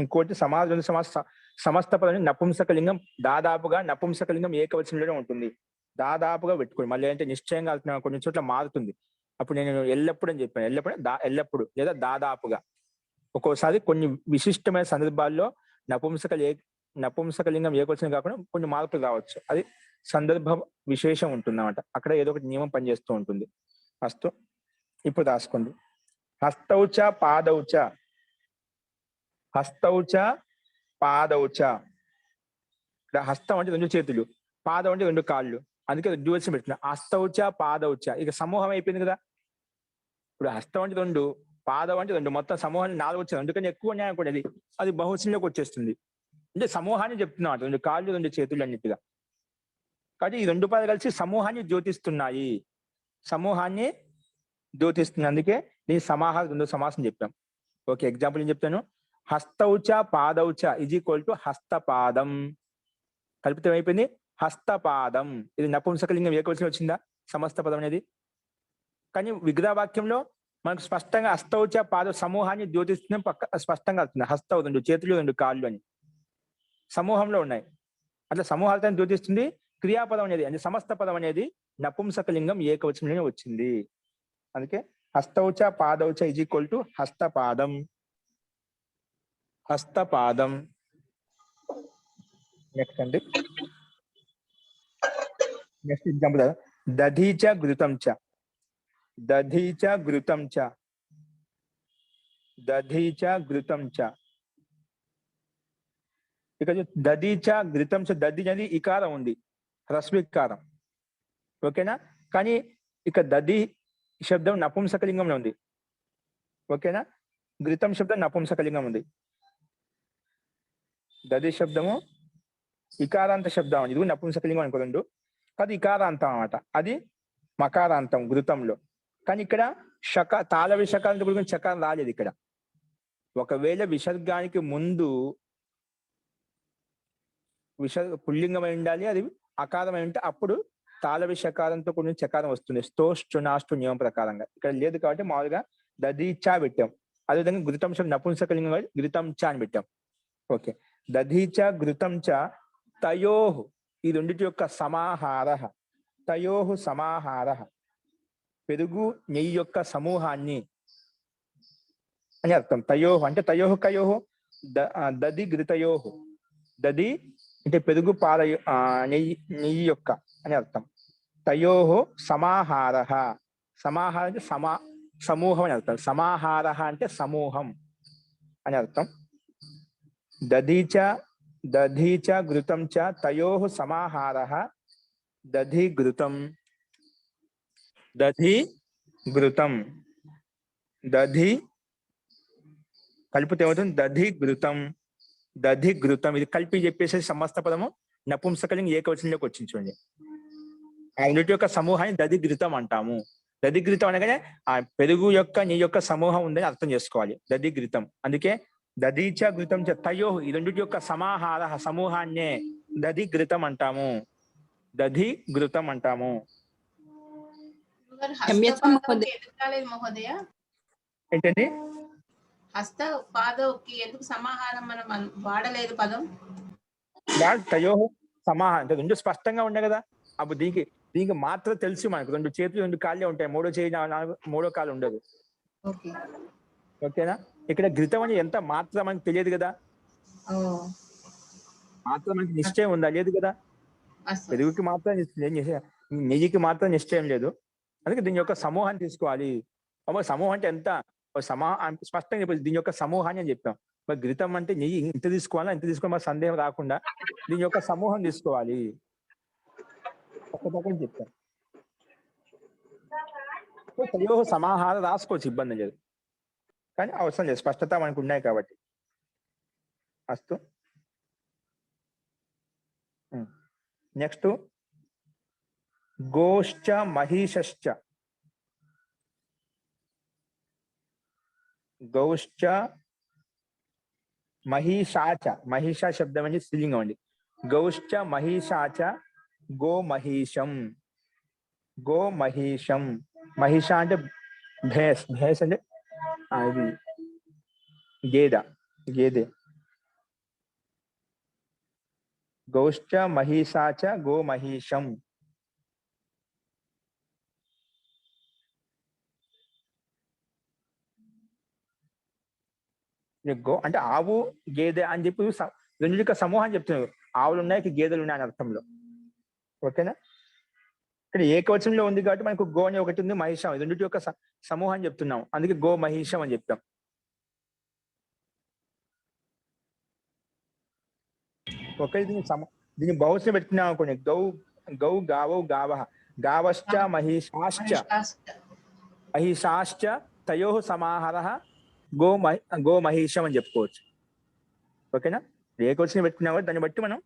ఇంకోటి సమాహార ద్వంద్వ సమస్త పదం నపుంసకలింగం దాదాపుగా నపుంసకలింగం ఏకవచనంలోనే ఉంటుంది. దాదాపుగా పెట్టుకోండి, మళ్ళీ అంటే నిశ్చయంగా వెళ్తున్నాం, కొన్ని చోట్ల మారుతుంది. అప్పుడు నేను ఎల్లప్పుడు అని చెప్పాను, ఎల్లప్పుడు లేదా దాదాపుగా. ఒక్కోసారి కొన్ని విశిష్టమైన సందర్భాల్లో నపుంసకలింగం ఏకవచనం కాకుండా కొన్ని మార్పులు రావచ్చు, అది సందర్భ విశేషం ఉంటుంది అన్నమాట. అక్కడ ఏదో ఒకటి నియమం పనిచేస్తూ ఉంటుంది. అస్తు. ఇప్పుడు రాసుకోండి. హస్తౌచ పాదౌచ, హస్తౌచ పాదౌచ. ఇక్కడ హస్తం అంటే 2 చేతులు, పాదం అంటే 2 కాళ్ళు, అందుకే డ్యూయల్స్ పెట్టిన. హస్తౌచ పాదౌచ, ఇక సమూహం అయిపోయింది కదా. ఇప్పుడు హస్తం అంటే 2, పాదం అంటే 2, మొత్తం సమూహాన్ని 4 వచ్చింది, అందుకని ఎక్కువ ఉన్నాయి అనుకోండి, అది బహువచనంలోకి వచ్చేస్తుంది. అంటే సమూహాన్ని చెప్తున్నాం, 2 కాళ్ళు 2 చేతులు అన్నిటిగా. కాబట్టి ఈ 2 పదాలు కలిసి సమూహాన్ని ద్యోతిస్తున్నాయి, సమూహాన్ని ద్యోతిస్తుంది, అందుకే దీని సమాహార ద్వంద్వ సమాసం చెప్పాం. ఓకే, ఎగ్జాంపుల్ ఏం చెప్తాను. హస్తౌచ పాదౌచ ఈజ్ ఈక్వల్ టు హస్తపాదం. కల్పితం అయిపోయింది, హస్తపాదం. ఇది నపుంసకలింగం ఏకవచనం వచ్చిందా సమస్త పదం అనేది. కానీ విగ్రహ వాక్యంలో మనకు స్పష్టంగా హస్తౌచ పాద సమూహాన్ని ద్యోతిస్తుంది, స్పష్టంగా అవుతుంది. హస్త 2 చేతులు 2 కాళ్ళు అని సమూహంలో ఉన్నాయి, అట్లా సమూహాలతో ద్యోతిస్తుంది. క్రియాపదం అనేది అంటే సమస్త పదం అనేది నపుంసకలింగం ఏకవచనంలోనే వచ్చింది, అందుకే హస్తౌచ పాదౌచ ఈజ్ ఈక్వల్ టు హస్తపాదం. హస్తపాదం. నెక్స్ట్ అండి, నెక్స్ట్ ఎగ్జాంపుల్ దధీచ ఘృతం చ. దధీచ ఘృతం చ, దధీచ ఘృతం చ. ఇక దధీచ ఘృతం చ, దధి అనేది ఇకారం ఉంది, హ్రస్వీకారం. ఓకేనా. కానీ ఇక దధి శబ్దం నపుంసకలింగంలో ఉంది. ఓకేనా. ఘృతం శబ్దం నపుంసకలింగం ఉంది. దధి శబ్దము ఇకారాంత శబ్దం, ఇది నపుంసకలింగం అనుకోండి, అది ఇకారాంతం అన్నమాట, అది మకారాంతం ఘృతంలో. కానీ ఇక్కడ తాళ విశకారంతో గురించి చకారం రాలేదు ఇక్కడ. ఒకవేళ విసర్గానికి ముందు పుల్లింగమై ఉండాలి, అది అకారమై ఉంటే అప్పుడు తాళ విశకారంతో కూడిన చకారం వస్తుంది, స్తోష్టునాష్టు నియమం ప్రకారంగా. ఇక్కడ లేదు కాబట్టి మామూలుగా దధీచా పెట్టాం. అదేవిధంగా ఘృతం శబ్దం నపుంసకలింగం ఘృతం చ అని పెట్టాం. ఓకే. దధీచ ఘృతం చ తయోహు, ఈ రెండిటి యొక్క సమాహార. తయోహు సమాహార, పెరుగు నెయ్యి యొక్క సమూహాన్ని అని అర్థం. తయోహు అంటే తయోహు కయోహు, దధి ఘృతయోహు. దధి అంటే పెరుగు పాల నెయ్యి యొక్క అని అర్థం. తయోహు సమాహార, సమాహార అంటే సమూహం అని అర్థం. సమాహార అంటే సమూహం అని అర్థం. దధీచ ఘృతం చ తయోహు సమాహార దధి ఘృతం. దధి ఘృతం, దధి కలిపితే ఏమవుతుంది, దధి ఘృతం. దధి ఘృతం ఇది కలిపి చెప్పేసి సమస్త పదము నపుంసకలింగం ఏకవచనంలోకి వచ్చింది చూడండి. ఆ రెండింటి యొక్క సమూహాన్ని దధి ఘృతం అంటాము. దధి ఘృతం అనగానే ఆ పెరుగు యొక్క నీ యొక్క సమూహం ఉందని అర్థం చేసుకోవాలి, దధి ఘృతం. అందుకే దధీచ ఘృతం చ తయోహు, ఈ రెండింటి యొక్క సమాహార సమూహాన్నే దధి ఘృతం అంటాము. దధి ఘృతం అంటాము. ఏంటండి హస్త పాదకి ఎందుకు సమాహారం మనం వాడలేదు పదం? తయోహు సమాహారం అంటే 2 స్పష్టంగా ఉండే కదా. అప్పుడు దీనికి మాత్రం తెలుసు మనకు, 2 చేతులు 2 కాళ్ళే ఉంటాయి, 3వ చేయి 3వ కాలు ఉండదు. ఓకేనా. ఇక్కడ ఘృతం అని ఎంత మాత్రం మనకు తెలియదు కదా, మాత్రం మనకి నిశ్చయం ఉందా, లేదు కదా. పెరుగుకి మాత్రం నెయ్యికి మాత్రం నిశ్చయం లేదు, అందుకే దీని యొక్క సమూహాన్ని తీసుకోవాలి. సమూహం అంటే ఎంత స్పష్టంగా చెప్పేసి దీని యొక్క సమూహాన్ని అని చెప్పాం. మరి ఘృతం అంటే నెయ్యి ఇంత తీసుకోవాలా ఇంత తీసుకోవాలి, సందేహం రాకుండా దీని యొక్క సమూహం తీసుకోవాలి. స్పష్టత కూడా చెప్తాను. తయోహ సమాహార రాసుకోవచ్చు, ఇబ్బంది లేదు, కానీ అవసరం లేదు, స్పష్టత మనకు ఉన్నాయి కాబట్టి. అస్తు. నెక్స్ట్ గోశ్చ మహిషశ్చ. గౌశ్చ మహిషాచ. మహిష శబ్దం అంటే స్త్రీలింగం అండి. గౌశ్చ మహిషాచ గోమహిషం. గోమహిషం. మహిష అంటే భేస్. భేస్ అంటే ఇది గేదె. గౌశ్చ మహిషాచ గోమహిషం. గో అంటే ఆవు గేదె అని చెప్పి రెండు యొక్క సమూహం చెప్తున్నారు. ఆవులు ఉన్నాయి, గేదెలు ఉన్నాయి అని అర్థంలో. ఓకేనా? ఇక్కడ ఏకవచనంలో ఉంది కాబట్టి మనకు గో అని ఒకటి ఉంది, మహిషం, రెండింటి యొక్క సమూహం చెప్తున్నాం, అందుకే గో మహిషం అని చెప్తాం. ఓకే, దీన్ని బహుశా పెట్టుకున్నాం అనుకోండి. గౌ గావౌ గావః. గావశ్చ మహిషాశ్చ. మహిషాశ్చ తయోః సమాహారః గో మహిషం అని చెప్పుకోవచ్చు. ఓకేనా? ఏకవచనం పెట్టుకున్నా కూడా దాన్ని బట్టి మనం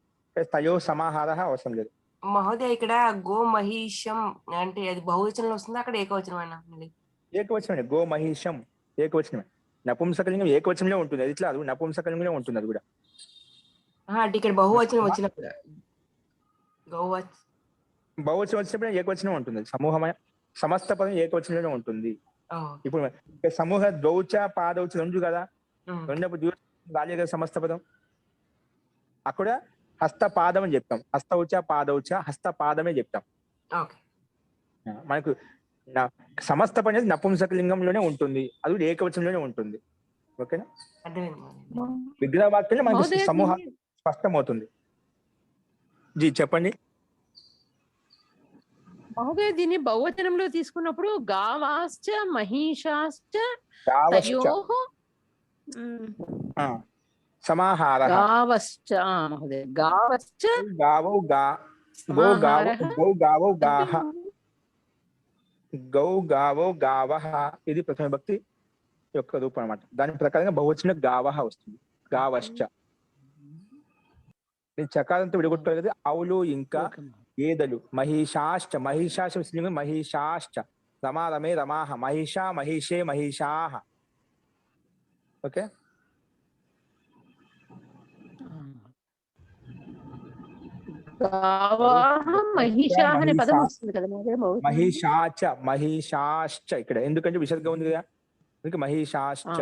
తయోః సమాహారః అవసరం లేదు. మహోదయ, ఇక్కడ గో మహిషం అంటే అది బహువచనంలో వస్తుంది, అక్కడ ఏకవచనమేనా? ఏకవచనమే. గో మహిషం ఏకవచనమే. నపుంసకలింగం ఏకవచనంలో ఉంటుంది, అది ఇట్లా అది నపుంసకలింగంలో ఉంటుంది అది కూడా. అంటే ఇక్కడ బహువచనం వచ్చినప్పుడు బహువచనం వచ్చినప్పుడు ఏకవచనం ఉంటుంది. సమూహమైన సమస్త పదం ఏకవచనంలో ఉంటుంది. ఇప్పుడు సమూహ ద్వౌచ పాదౌచ రెండు కదా, రెండప్పుడు రాలే కదా సమస్త పదం. అక్కడ హస్తపాదం అని చెప్తాం. హస్తౌచ పాదౌచ హస్తపాదమే చెప్తాం. మనకు సమస్త పని అనేది నపుంసకలింగంలోనే ఉంటుంది, అది కూడా ఏకవచనంలోనే ఉంటుంది. ఓకేనా? విగ్రహ వాక్యంలో మనకి సమూహం స్పష్టమవుతుంది. జీ చెప్పండి. మహోదయ, దీన్ని బహువచనంలో తీసుకున్నప్పుడు గావాశ్చ మహిషాశ్చ తయోః సమాహారః. గావశ్చ మహోదయ, గావశ్చ గావౌ గావౌ గాః. గౌ గావౌ గావః ఇది ప్రథమ భక్తి యొక్క రూపం అన్నమాట. దాని ప్రకారంగా బహువచనం గావః వస్తుంది. గావశ్చ చకారంతో విడగొట్టారు కదా. ఆవులు ఇంకా గేదెలు. మహిషాశ్చ. మహిషాశ్చ స్త్రీలింగం. మహిషాశ్చ. రమా రమే రమాః. మహిషా మహిషే మహిషాః. ఓకే. మహిషాః అనే పదం వస్తుంది కదా మహిషాచ. మహిషాశ్చ ఇక్కడ ఎందుకంటే విసర్గం ఉంది కదా, అందుకే మహిషాశ్చ.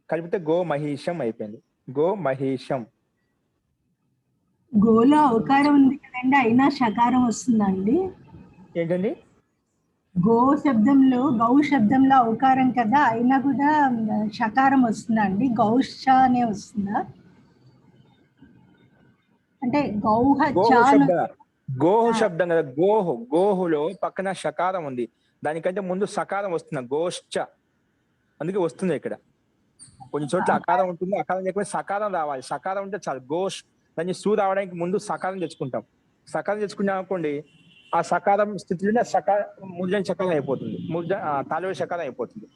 కలిపితే గో మహిషం అయిపోయింది. గో మహిషం. గోలో అవకారం ఉంది కదండి, అయినా షకారం వస్తుందండి. ఏంటండి? గో శబ్దంలో గౌ శబ్దంలో అవకారం కదా, అయినా కూడా షకారం వస్తుందండి. గౌష అనే వస్తుందా? అంటే గోహ గోహు శబ్దం కదా. గోహులో పక్కన షకారం ఉంది, దానికంటే ముందు సకారం వస్తుంది. గోశ్చ అందుకే వస్తుంది. ఇక్కడ కొన్ని చోట్ల అకారం ఉంటుంది, అకారం లేకపోతే సకారం రావాలి. సకారం ఉంటే చాలు. గోష్ దాన్ని సు రావడానికి ముందు సకారం తెచ్చుకుంటాం. సకారం తెచ్చుకున్నాం అనుకోండి, ఆ సకారం స్థితిలోనే మూర్జన శకారం అయిపోతుంది, తాళవ శకారం అయిపోతుంది.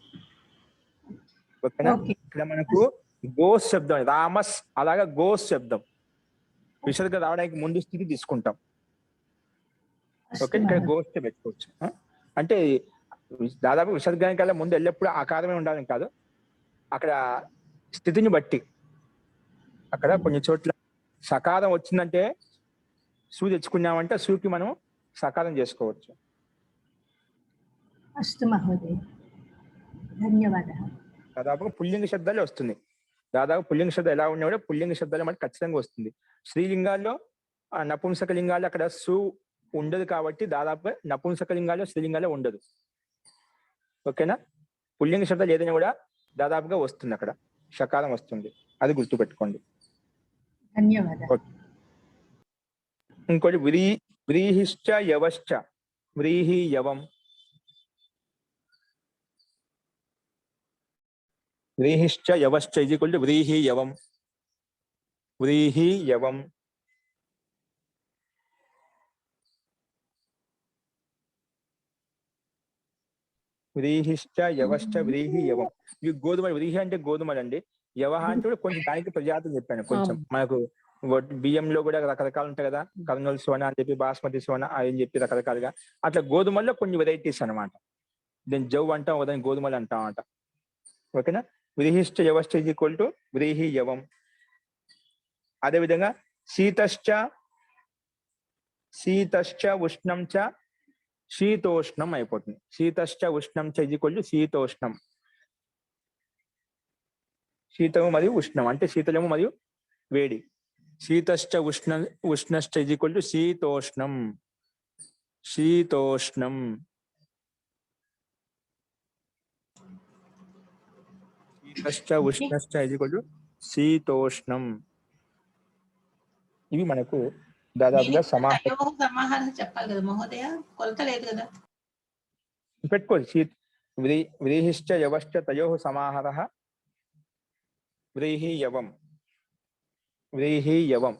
ఓకేనా? ఇక్కడ మనకు గోస్ శబ్దం రామస్, అలాగా గోస్ శబ్దం విసర్గ రావడానికి ముందు స్థితి తీసుకుంటాం. ఓకే, ఇక్కడ గోస్తే పెట్టుకోవచ్చు. అంటే దాదాపు విసర్గానికల్లా ముందు ఎల్లప్పుడూ ఆకారమే ఉండాలని కాదు, అక్కడ స్థితిని బట్టి. అక్కడ కొన్ని చోట్ల సకారం వచ్చిందంటే సూ తెచ్చుకున్నామంటే సూకి మనం సకారం చేసుకోవచ్చు. అస్తు మహోదయ, ధన్యవాదాలు. దాదాపుగా పుల్లింగ శబ్దాలే వస్తుంది. దాదాపు పుల్లింగ శబ్దం ఎలా ఉన్నా కూడా పుల్లింగ శబ్దాలు మనకి ఖచ్చితంగా వస్తుంది. స్త్రీలింగాల్లో నపుంసక లింగాల్లో అక్కడ సు ఉండదు కాబట్టి దాదాపుగా నపుంసక లింగాల్లో స్త్రీలింగాల్లో ఉండదు. ఓకేనా? పుల్లింగ శబ్దాలు ఏదైనా కూడా దాదాపుగా వస్తుంది, అక్కడ షకారం వస్తుంది, అది గుర్తుపెట్టుకోండి. ధన్యవాదాలు. ఇంకోటి వ్రీహిశ్చ యవశ్చ. వ్రీహి యవం. వ్రీహిశ్చ యవశ్చ ఇది వ్రీహి యవం. వ్రీహి యవం. వ్రీహిశ్చ యవశ్చ వ్రీహి యవం. ఇవి గోధుమలు. వ్రీహి అంటే గోధుమలు అండి. యవహ అంటే కూడా కొంచెం దానికి ప్రజాతులు చెప్పాను. కొంచెం మనకు బియ్యంలో కూడా రకరకాలు ఉంటాయి కదా, కర్నూలు సోనా అని చెప్పి, బాస్మతి సోనా అని చెప్పి రకరకాలుగా. అట్లా గోధుమల్లో కొన్ని వెరైటీస్ అన్నమాట. దీన్ని జవ్ అంటాం, దాన్ని గోధుమలు అంటాం అన్నమాట. ఓకేనా. వ్రీహిశ్చ యవశ్చ ఈజ్ ఈక్వల్ టు వ్రీహి యవం. అదేవిధంగా శీతశ్చ ఉష్ణం చ శీతోష్ణం అయిపోతుంది. శీతశ్చ ఉష్ణం చ ఈజ్ ఈక్వల్ టు శీతోష్ణం. శీతము మరియు ఉష్ణం అంటే శీతలము మరియు వేడి. శీతశ్చ ఉష్ణశ్చ ఈజ్ ఈక్వల్ టు శీతోష్ణం. శీతోష్ణం. శీతశ్చ ఉష్ణశ్చ ఈజ్ ఈక్వల్ టు శీతోష్ణం. ఇవి మనకు దాదాపుగా సమాహారం చెప్పాలి కదా మహోదయ, కొలత లేదు కదా. పెట్టుకోవచ్చు. వ్రీహిశ్చ యవశ్చ తయోః సమాహారః వ్రీహి యవం. వ్రీహి యవం.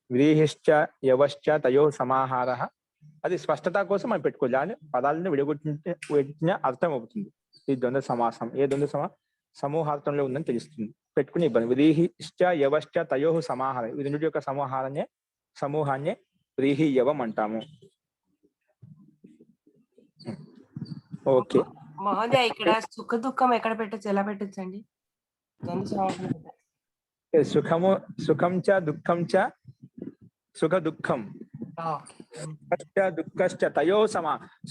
వ్రీహిశ్చ యవశ్చ తయోః సమాహారః. అది స్పష్టత కోసం మనం పెట్టుకోవాలి. దాని పదాలను విడగొట్టిన అర్థం అవుతుంది. ఈ ద్వంద్వ సమాసం ఏ ద్వంద్వ సమూహార్థంలో ఉందని తెలుస్తుంది. పెట్టుకుని ఇబ్బంది. వ్రీహిశ్చ యవశ్చ తయోః సమాహారం. ఈ రెండు యొక్క సమూహాన్ని వ్రీహి యవం అంటాము. ఓకే. మహోదయ ఇక్కడ సుఖ దుఃఖం ఎక్కడ పెట్టచ్చు, ఎలా పెట్టచ్చు అండి? సుఖం చ దుఃఖం చ సుఖ దుఃఖం. దుఃఖశ్చ తయోః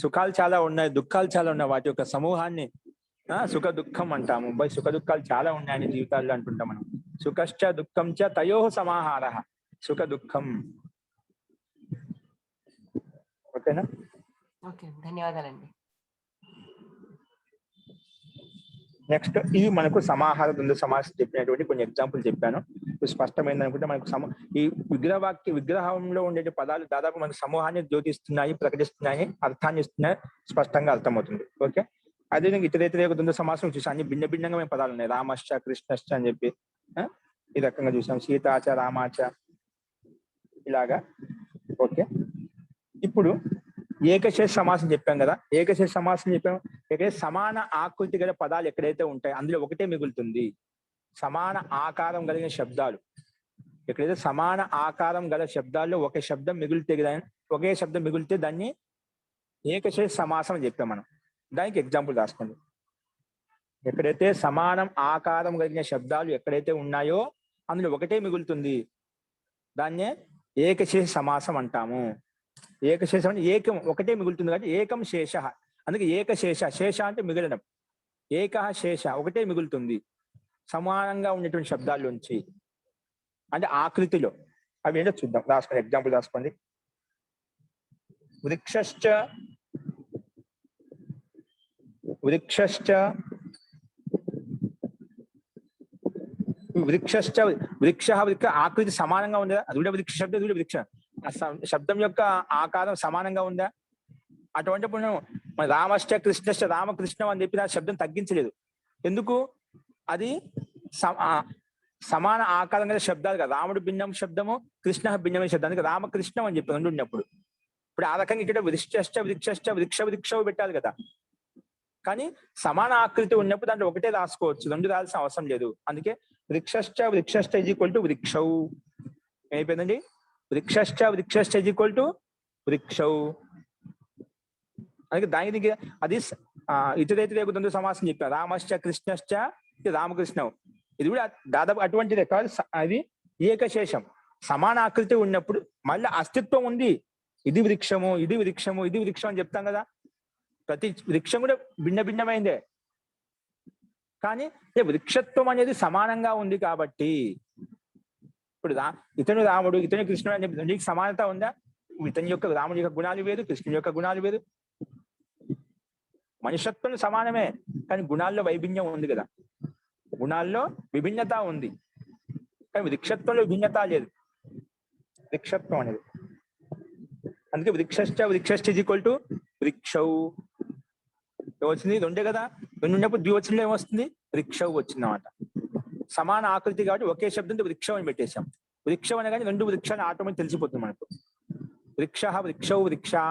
సుఖాలు చాలా ఉన్నాయి, దుఃఖాలు చాలా ఉన్నాయి. వాటి యొక్క సమూహాన్ని సుఖ దుఃఖం అంటాము. సుఖ దుఃఖాలు చాలా ఉన్నాయని జీవితాల్లో అంటుంటాం మనం. సుఖశ్చ దుఃఖం చ తయోః సమాహారః సుఖ దుఃఖం. ఓకేనా. ఓకే, ధన్యవాదాలండి. నెక్స్ట్ ఇవి మనకు సమాహార ద్వంద్వ సమాసం చెప్పినటువంటి కొన్ని ఎగ్జాంపుల్ చెప్పాను. స్పష్టమైంది అనుకుంటే మనకు ఈ విగ్రహంలో ఉండే పదాలు దాదాపు మనకు సమూహాన్ని జ్యోతిస్తున్నాయి, ప్రకటిస్తున్నాయి, అర్థాన్ని ఇస్తున్నాయి, స్పష్టంగా అర్థమవుతుంది. ఓకే. అదేవిధంగా ఇతరేతర ద్వంద్వ సమాసం చూసాం. అన్ని భిన్న భిన్నంగా పదాలు ఉన్నాయి. రామశ్చ కృష్ణశ్చ అని చెప్పి ఈ రకంగా చూసాం. సీతాచ రామాచ ఇలాగా. ఓకే. ఇప్పుడు ఏకశేష సమాసం చెప్పాం కదా. ఏకశేష సమాసం చెప్పాం. ఎక్కడైతే సమాన ఆకృతి గల పదాలు ఎక్కడైతే ఉంటాయి అందులో ఒకటే మిగులుతుంది. సమాన ఆకారం కలిగిన శబ్దాలు ఎక్కడైతే సమాన ఆకారం గల శబ్దాల్లో ఒక శబ్దం మిగిలితే ఒకే శబ్దం మిగిలితే దాన్ని ఏకశేష సమాసం అని చెప్పాం మనం. దానికి ఎగ్జాంపుల్ రాసుకోండి. ఎక్కడైతే సమానం ఆకారం కలిగిన శబ్దాలు ఎక్కడైతే ఉన్నాయో అందులో ఒకటే మిగులుతుంది, దాన్నే ఏకశేష సమాసం అంటాము. ఏకశేషం అంటే ఏకం ఒకటే మిగులుతుంది కాబట్టి ఏకం శేష. అందుకే ఏకశేష. శేష అంటే మిగలడం. ఏక శేష ఒకటే మిగులుతుంది సమానంగా ఉండేటువంటి శబ్దాల్లోంచి, అంటే ఆకృతిలో. అవి ఏంటో చూద్దాం. రాసుకోండి, ఎగ్జాంపుల్ రాసుకోండి. వృక్షశ్చ వృక్షశ్చ వృక్షశ్చ వృక్ష ఆకృతి సమానంగా ఉందా? అది కూడా వృక్ష శబ్దం, ఇది కూడా వృక్ష. శబ్దం యొక్క ఆకారం సమానంగా ఉందా? అటువంటిప్పుడు రామశ్చ కృష్ణశ్చ రామకృష్ణం అని చెప్పి ఆ శబ్దం తగ్గించలేదు. ఎందుకు? అది సమాన ఆకారం గల శబ్దాలు కదా. రాముడు భిన్నం శబ్దము, కృష్ణ భిన్నమైన శబ్దం. అందుకే రామకృష్ణం అని చెప్పి రెండు ఉన్నప్పుడు. ఇప్పుడు ఆ రకంగా ఇక్కడ వృక్షశ్చ వృక్షవు పెట్టాలి కదా. కానీ సమాన ఆకృతి ఉన్నప్పుడు దాంట్లో ఒకటే రాసుకోవచ్చు, రెండు రాయాల్సిన అవసరం లేదు. అందుకే ఈజ్ ఈక్వల్ టు వృక్షవు అయిపోయిందండి. వృక్షశ్చ ఈజ్ ఈక్వల్ టు వృక్షవు. అందుకే దానికి అది ఇతరేతర ద్వంద్వ సమాసం చెప్పారు. రామశ్చ కృష్ణశ్చ రామకృష్ణం. ఇది కూడా దాదాపు అటువంటిదే కాదు. అది ఏకశేషం. సమాన ఆకృతి ఉన్నప్పుడు మళ్ళీ అస్తిత్వం ఉంది. ఇది వృక్షము, ఇది వృక్షము, ఇది వృక్షం అని చెప్తాం కదా. ప్రతి వృక్షం కూడా భిన్న భిన్నమైందే. కానీ వృక్షత్వం అనేది సమానంగా ఉంది కాబట్టి ఇప్పుడు ఇతను రాముడు, ఇతను కృష్ణుడు అని చెప్పి నీకు సమానత ఉందా? ఇతని యొక్క రాముడి యొక్క గుణాలు వేరు, కృష్ణుడి యొక్క గుణాలు వేరు. మనుషత్వం సమానమే కానీ గుణాల్లో వైభిన్యం ఉంది కదా. గుణాల్లో విభిన్నత ఉంది కానీ వృక్షత్వంలో విభిన్నత లేదు. వృక్షత్వం అనేది అందుకే వృక్షశ్చ ఈజ్ ఈక్వల్ టు వృక్షవు. వచ్చింది రెండే కదా. రెండు ఉన్నప్పుడు ద్వివచనంలో ఏమొస్తుంది? వృక్షవు వచ్చిందన్నమాట. సమాన ఆకృతి కాబట్టి ఒకే శబ్దంతో వృక్షం అని పెట్టేశాం. వృక్షం అనగానే రెండు వృక్షాలు ఆటోమేటిక్ తెలిసిపోతుంది మనకు. వృక్ష వృక్షౌ వృక్షా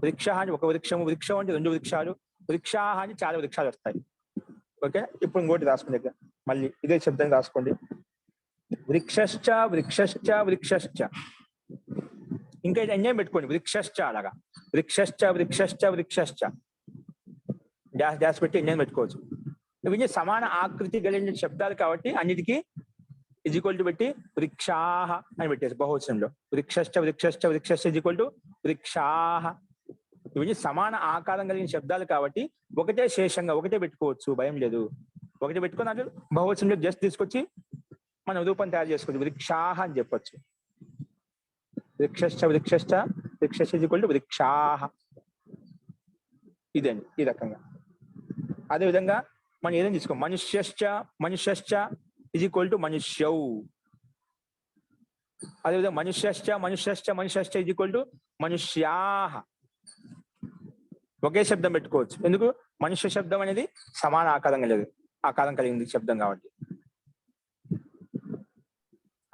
వృక్ష అని ఒక వృక్షము, వృక్షం అంటే 2 వృక్షాలు, వృక్షాహ అని చాలా వృక్షాలు వస్తాయి. ఓకే, ఇప్పుడు ఇంకోటి రాసుకోండి దగ్గర, మళ్ళీ ఇదే శబ్దాన్ని రాసుకోండి. వృక్షశ్చ వృక్షశ్చ వృక్షశ్చ, ఇంకా ఇది ఎంజాయ్ పెట్టుకోండి, వృక్షశ్చ అలాగా, వృక్షశ్చ వృక్షశ్చ వృక్షశ్చ డాష్ డాష్ పెట్టి ఎంజాయ్ పెట్టుకోవచ్చు. ఇవి సమాన ఆకృతి కలిగిన శబ్దాలు కాబట్టి అన్నిటికీ ఇజ్ ఈక్వల్ టు పెట్టి వృక్షాహ అని పెట్టేసి బహువచనంలో, వృక్షశ్చ వృక్షశ్చ వృక్షశ్చ ఇజ్ ఈక్వల్ టు వృక్షాహ. ఇవన్నీ సమాన ఆకారం కలిగిన శబ్దాలు కాబట్టి ఒకటే శేషంగా ఒకటే పెట్టుకోవచ్చు, భయం లేదు. ఒకటే పెట్టుకుని అంటే బహువచనంలో జస్ట్ తీసుకొచ్చి మనం రూపం తయారు చేసుకోవచ్చు, వృక్షాహ అని చెప్పొచ్చు. వృక్షశ్చ వృక్షశ్చ వృక్షశ్చ ఇజ్ ఈక్వల్ టు వృక్షాహ. ఇదండి ఈ రకంగా. అదేవిధంగా మనం ఏదైనా తీసుకో, మనుష్యశ్చ మనుష్యశ్చ ఇజ్ ఈక్వల్ టు మనుష్యౌ. అదేవిధంగా మనుష్యశ్చ మనుష్యశ్చ మనుష్యశ్చ ఇజ్ ఈక్వల్ టు మనుష్యాహ. ఒకే శబ్దం పెట్టుకోవచ్చు, ఎందుకు? మనుష్య శబ్దం అనేది సమాన ఆకారం కలిగింది శబ్దం కాబట్టి.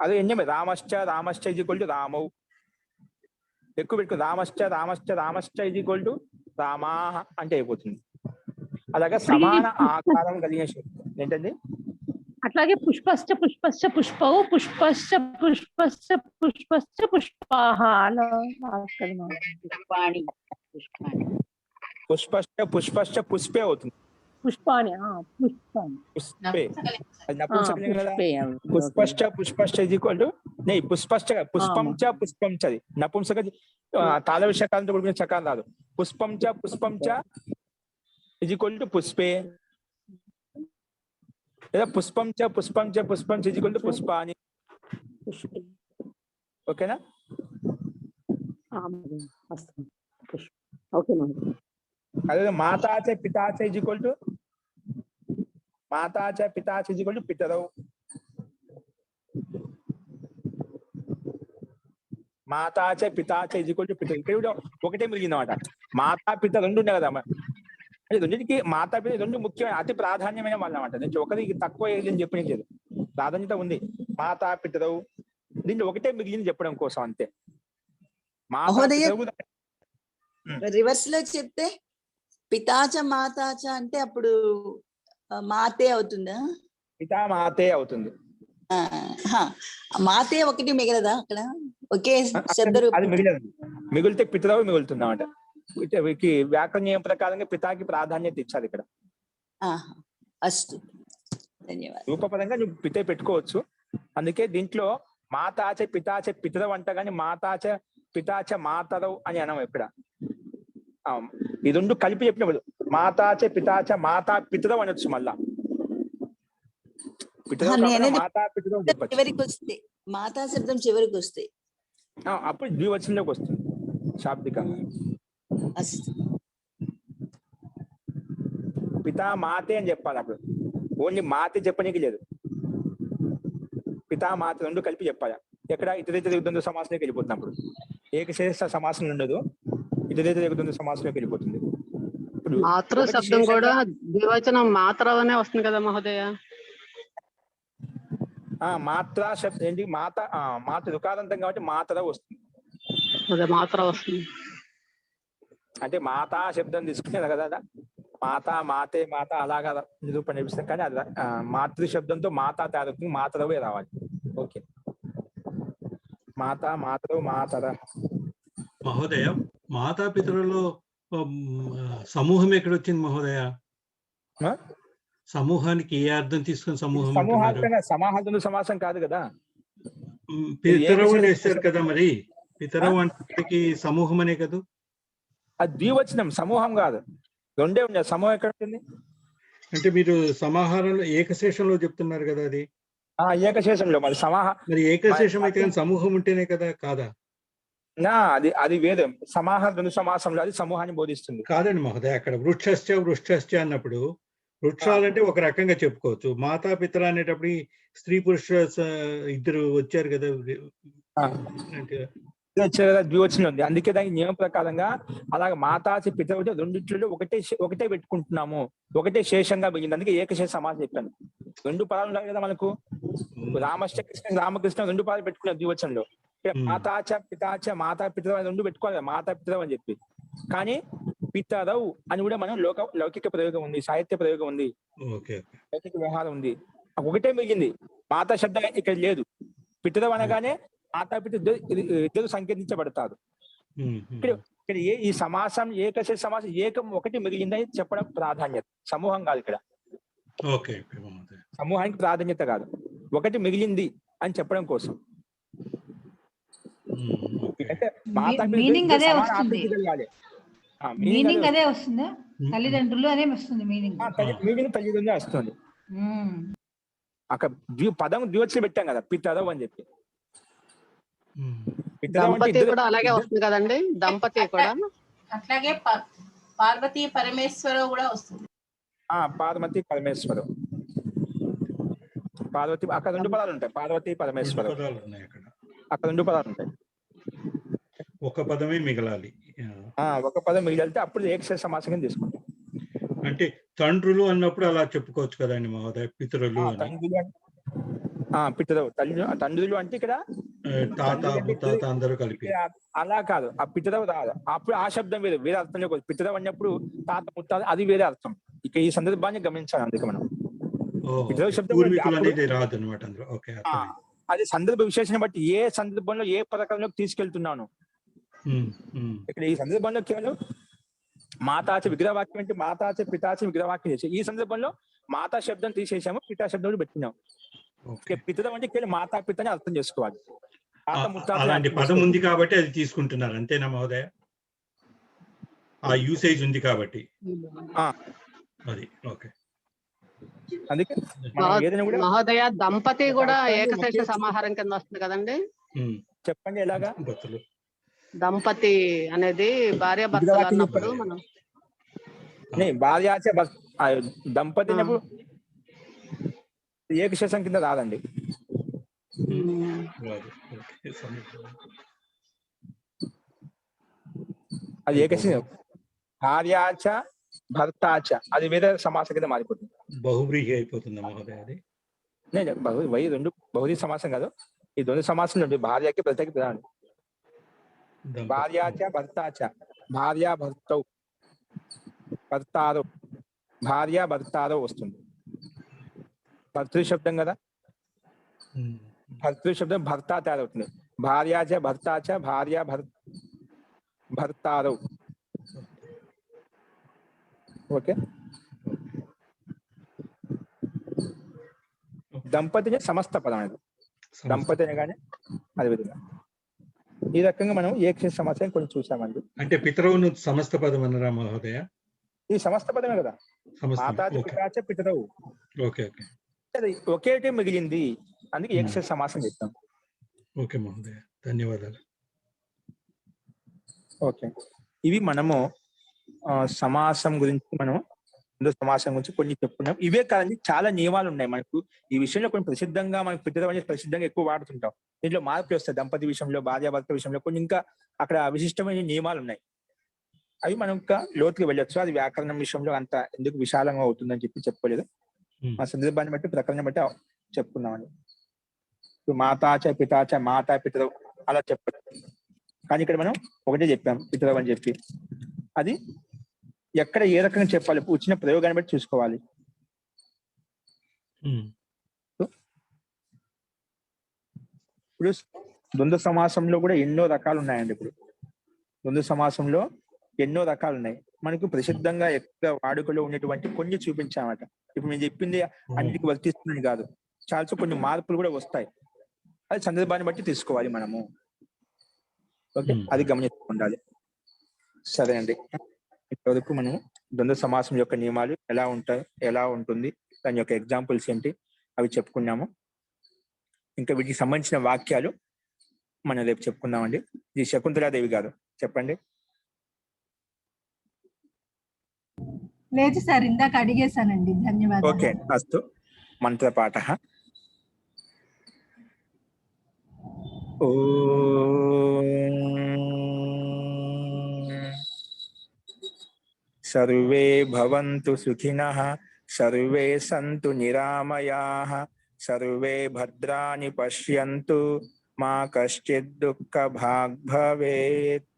అదే ఎన్యమే రామశ్చ రామశ్చ ఇజ్ ఈక్వల్ టు రామౌ, ఎక్కువ పెట్టుకో, రామశ్చ రామశ్చ రామశ్చ ఇజ్ ఈక్వల్ టు రామాహ అంటే అయిపోతుంది. అలాగే సమాన ఆకారం కలిగిన శబ్దం ఏంటండి? అట్లాగే పుష్పశ్చ పుష్పశ్చ పుష్పౌ, పుష్పశ్చ పుష్పశ్చ పుష్పశ్చ పుష్పాహ అలా రాసుకోవాలి. పుష్పాణి పుష్పాణి పుష్పశ్చ పుష్పశ్చ పుష్పే అవుతుంది, పుష్పాణి పుష్పాణి పుష్పే అది నపుంసకలింగం కదా. పుష్పే. పుష్పశ్చ పుష్పశ్చ ఇజ్ ఈక్వల్ టు నే పుష్పశ్చ పుష్పంచ పుష్పంచ, అది నపుంసక తాళ విషకాలంతో కూడుకున్న చకారం రాదు. పుష్పంచ పుష్పంచ ఇజ్ ఈక్వల్ టు పుష్పే, లేదా పుష్పంచ పుష్పంచ పుష్పంచ ఇజ్ ఈక్వల్ టు పుష్పాని. పుష్పే. ఓకేనా? ఓకే. అదే మాతాచ పితాచ ఇజ్ ఈక్వల్ టు మాతాచ పితాచ ఇజ్ ఈక్వల్ టు పితరౌ. మాతాచ పితాచ ఇజ్ ఈక్వల్ టు పితరౌ. ఇక్కడ ఒకటే మిగిలిందన్నమాట. మాతా పిత రెండు ఉన్నాయి కదా, అంటే రెండింటికి మాతా పిత రెండు ముఖ్యమైన అతి ప్రాధాన్యమైన వాళ్ళు అన్నమాట. నేను ఒకరికి తక్కువ ఏదని చెప్పలేదు, ప్రాధాన్యత ఉంది. మాతా పితరౌ దీంట్లో ఒకటే మిగిలింది చెప్పడం కోసం అంతే. రివర్స్ లో చెప్తే పితాచ మాతాచ అంటే అప్పుడు మాతే అవుతుందా? పితా మాతే అవుతుంది. మాతే ఒకటి మిగలదా అక్కడ? ఒకే శబ్ద అది మిగిలింది, మిగిలితే పితరవు మిగులుతుంది అన్నమాట. వ్యాకరణ నియమం ప్రకారంగా పితాకి ప్రాధాన్యత ఇచ్చారు ఇక్కడ. అస్తు, ధన్యవాదాలు. రూపపరంగా నువ్వు పితే పెట్టుకోవచ్చు. అందుకే దీంట్లో మాతాచ పితాచ పితరవు అంట, కానీ మాతాచ పితాచ మాతరవు అని అనం ఇక్కడ. ఈ రెండు కలిపి చెప్పినప్పుడు మాతాచ పితాచ మాతా పితరవు అనొచ్చు. మళ్ళా మాతా పితరవు చెప్పచ్చు. చివరికి వస్తే మాతా శబ్దం చివరికి వస్తే అప్పుడు ద్వివచనంలోకి వస్తుంది శాబ్దికంగా. పితా మాతే అని చెప్పాలి. అప్పుడు ఓన్లీ మాతే చెప్పనీకి లేదు, పితా మాత రెండు కలిపి చెప్పాలి. ఎక్కడ ఇతరేతర ద్వంద్వ సమాసంలోకి వెళ్ళిపోతున్నప్పుడు ఏకశేష సమాసం ఉండదు, ఇతరేతర ద్వంద్వ సమాసంలోకి వెళ్ళిపోతుంది. మాతృ శబ్దం కూడా ద్వివచనం మాత్రనే వస్తుంది కదా మహోదయ? మాత్ర శబ్దం ఏంటి? మాత దుకారంతం కాబట్టి మాత్ర వస్తుంది. మాత్ర వస్తుంది అంటే మాతా శబ్దం తీసుకునే కదా, మాతా మాతే మాత అలాగా నిరూపణ నిపిస్తాం. కానీ అది మాతృ శబ్దంతో మాతా తయారవుతుంది, మాతరవే రావాలి. ఓకే, మాతా మాతరవు మాతర. మహోదయ, మాతాపితరులో సమూహం ఎక్కడ వచ్చింది మహోదయ? సమూహానికి ఏ అర్థం తీసుకుని సమూహం? సమాహార్థ సమాసం కాదు కదా, పితరవు వేస్తారు కదా. మరి పితరవు అంటే సమూహం అనే కదా? అది ద్వివచనం, సమూహం కాదు. రెండే ఉన్నాయి. సమూహం ఎక్కడ ఉంటుంది అంటే మీరు సమాహారంలో ఏకశేషంలో చెప్తున్నారు కదా, అది ఏకశేషంలో. మరి ఏకశేషం అయితే సమూహం ఉంటేనే కదా, కాదా? అది వేరే సమాహార సమాసంలో అది సమూహాన్ని బోధిస్తుంది. కాదండి మహోదయ, అక్కడ వృక్షశ్చ వృక్షశ్చ అన్నప్పుడు వృక్షాలంటే ఒక రకంగా చెప్పుకోవచ్చు. మాతా పితర అనేటప్పుడు స్త్రీ పురుష ఇద్దరు వచ్చారు కదా, ద్వివచనం ఉంది. అందుకే దానికి నియమం ప్రకారంగా అలాగే మాతాచి పిత రెండిట్లో ఒకటే పెట్టుకుంటున్నాము, ఒకటే శేషంగా మిగిలింది. అందుకే ఏకశేష సమాసం చెప్పాను. రెండు పదాలు ఉన్నాయి కదా మనకు, రామశ్చ కృష్ణ రామకృష్ణ రెండు పదాలు పెట్టుకున్నాం ద్వివచనంలో. మాతాచ పితాచ మాతా పితర రెండు పెట్టుకోవాలి, మాతా పితర అని చెప్పి. కానీ పితరవు అని కూడా మనం లౌకిక ప్రయోగం ఉంది, సాహిత్య ప్రయోగం ఉంది, ఓకే లౌకిక వ్యవహారం ఉంది. ఒకటే మిగిలింది, మాతా శబ్దం ఇక్కడ లేదు. పితరవు అనగానే మాతా పిత ఇద్దరు సంకేతించబడతారు. ఇక్కడ ఈ సమాసం ఏకశ సమాసం ఏకం ఒకటి మిగిలిందని చెప్పడం ప్రాధాన్యత, సమూహం కాదు ఇక్కడ. ఓకే సమూహానికి ప్రాధాన్యత కాదు, ఒకటి మిగిలింది అని చెప్పడం కోసం. అంటే మాతా మీనింగ్ అదే సమాన వస్తుంది. ఆకృతి కలగాలి. మీనింగ్ అదే వస్తుందా? తల్లిదండ్రులు అనే వస్తుంది మీనింగ్. మీనింగ్ తల్లిదండ్రులు వస్తుంది. అక్కడ పదం ద్వివచనం పెట్టాం కదా, పితరవు అని చెప్పి. దంపతి కూడా అలాగే వస్తుంది కదండి, దంపతి కూడా. అట్లాగే పార్వతీ పరమేశ్వర కూడా వస్తుంది. పార్వతీ పరమేశ్వరం, పార్వతి అక్కడ 2 పదాలు ఉంటాయి. పార్వతీ పరమేశ్వరం అక్కడ 2 పదాలు ఉంటాయి. ఒక పదమే మిగలాలి. ఒక పదం మిగిలితే అప్పుడు ఏకశ సమాసం తీసుకుంటాం. అంటే తండ్రులు అన్నప్పుడు అలా చెప్పుకోవచ్చు కదండి మహోదయ, పితరులు పితరవు తండ్రులు అంటే ఇక్కడ తాత ముత్తాత అందరూ కలిపి. అలా కాదు, ఆ పితరవు రాదు. అప్పుడు ఆ శబ్దం వేరే అర్థంలో పితరవు అన్నప్పుడు తాత ముత్తాత అది వేరే అర్థం. ఇక ఈ సందర్భాన్ని గమనించాలి. అందుకే మనం పితరవు శబ్దం రాదు అనమాట. అది సందర్భ విశేషణ బట్టి ఏ సందర్భంలో ఏ పథకంలోకి తీసుకెళ్తున్నాను. ఇక్కడ ఈ సందర్భంలో కేవలం మాతాచ విగ్రహవాక్యం అంటే మాతాచ పితాచ విగ్రహవాక్యం చేసి, ఈ సందర్భంలో మాతా శబ్దం తీసేసాము, పితా శబ్దం పెట్టినాము. పితరం అంటే కేవలం మాతా పితని అర్థం చేసుకోవాలి. అలాంటి పదం ఉంది కాబట్టి అది తీసుకుంటున్నారు, అంతేనా మహోదయ? ఆ యూసేజ్ ఉంది కాబట్టి అది. ఓకే. అందుకే మహోదయ దంపతి కూడా ఏకశేష సమాహారం కింద వస్తుంది కదండి. చెప్పండి ఎలాగా? దంపతి అనేది భార్య భర్తలు అన్నప్పుడు మనం భార్య దంపతి అన్నప్పుడు ఏకశేషం కింద రాదండి. అది ఏకశేషం. భార్యాచ భర్తాచ అది వేరే సమాసం కింద మారిపోతుంది, బహువ్రీహి అయిపోతుంది మహోదయ. అది బహువ్రీహి సమాసం కాదు, ఈ 2 సమాసం నుండి భార్యకి భర్తకి ప్రధానం. భార్యాచ భర్తాచ, భార్య భర్తౌ, భర్తారో, భార్య భర్తారో వస్తుంది. భర్తృ శబ్దం కదా, భర్తృ శబ్దం భర్త తయారవుతుంది. భార్యాచ భర్తాచ, భార్య భర్తారో. ఓకే. దంపతిని సమస్త పదం అనేది, దంపతి అనగానే అది విధంగా. ఈ రకంగా మనం ఏకశేష సమాసం కొంచెం చూసామండి. అంటే పితరవును సమస్త పదం అన్నరా మహోదయ? ఈ సమస్త పదమే కదా, మాతాచ పితాచ పితరవు. Okay okay. ఒకేటి మిగిలింది, అందుకే ఏకశేష సమాసం చెప్తాం. ఓకే మహోదయ, ధన్యవాదాలు. ఓకే, ఇవి మనము సమాసం గురించి మనం సమాసం గురించి కొన్ని చెప్పుకున్నాం. ఇవే కాదండి, చాలా నియమాలు ఉన్నాయి మనకు ఈ విషయంలో. కొన్ని ప్రసిద్ధంగా మనకు పితరం అనేది ప్రసిద్ధంగా ఎక్కువ వాడుతుంటాం. దీంట్లో మార్పులు వస్తాయి. దంపతి విషయంలో, భార్యాభర్త విషయంలో కొన్ని ఇంకా అక్కడ విశిష్టమైన నియమాలు ఉన్నాయి. అవి మనం ఇంకా లోతుగా వెళ్ళొచ్చు. అది వ్యాకరణం విషయంలో అంత ఎందుకు విశాలంగా అవుతుందని చెప్పలేదు. మా సందర్భాన్ని బట్టి ప్రకరణం బట్టి చెప్పుకున్నామండి. మాతాచ పితాచ, మాతా పితరవు అలా చెప్పదు. కానీ ఇక్కడ మనం ఒకటే చెప్పాం, పితరవు అని చెప్పి. అది ఎక్కడ ఏ రకంగా చెప్పాలి, వచ్చిన ప్రయోగాన్ని బట్టి చూసుకోవాలి. ఇప్పుడు ద్వంద్వ సమాసంలో కూడా ఎన్నో రకాలు ఉన్నాయండి. ఇప్పుడు ద్వంద్వ సమాసంలో ఎన్నో రకాలు ఉన్నాయి. మనకు ప్రసిద్ధంగా ఎక్కువ వాడుకలో ఉన్నటువంటి కొన్ని చూపించామట. ఇప్పుడు నేను చెప్పింది అన్నిటికి వర్తిస్తుంది కాదు, చాలా కొన్ని మార్పులు కూడా వస్తాయి. అది సందర్భాన్ని బట్టి తీసుకోవాలి మనము. ఓకే, అది గమనించుకుండాలి. సరే అండి, ఇప్పటివరకు మనం ద్వంద్వ సమాసం యొక్క నియమాలు ఎలా ఉంటుంది, దాని యొక్క ఎగ్జాంపుల్స్ ఏంటి అవి చెప్పుకున్నాము. ఇంకా వీటికి సంబంధించిన వాక్యాలు మనం రేపు చెప్పుకుందామండి. ఇది శకుంతలాదేవి గారు చెప్పండి. లేదు సార్, ఇందాక అడిగేశానండి. ధన్యవాదాలు. ఓకే, అస్తు. మంత్రపాఠ. సర్వే భవంతు సుఖినః, సర్వే సంతు నిరామయాః, సర్వే భద్రాణి పశ్యంతు, మా కశ్చిత్ దుఃఖ భాగ్ భవేత్.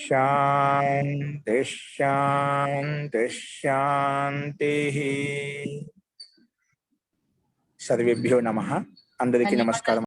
శాంతి శాంతి శాంతి. సర్వేభ్యో నమః. అందరికీ నమస్కారం.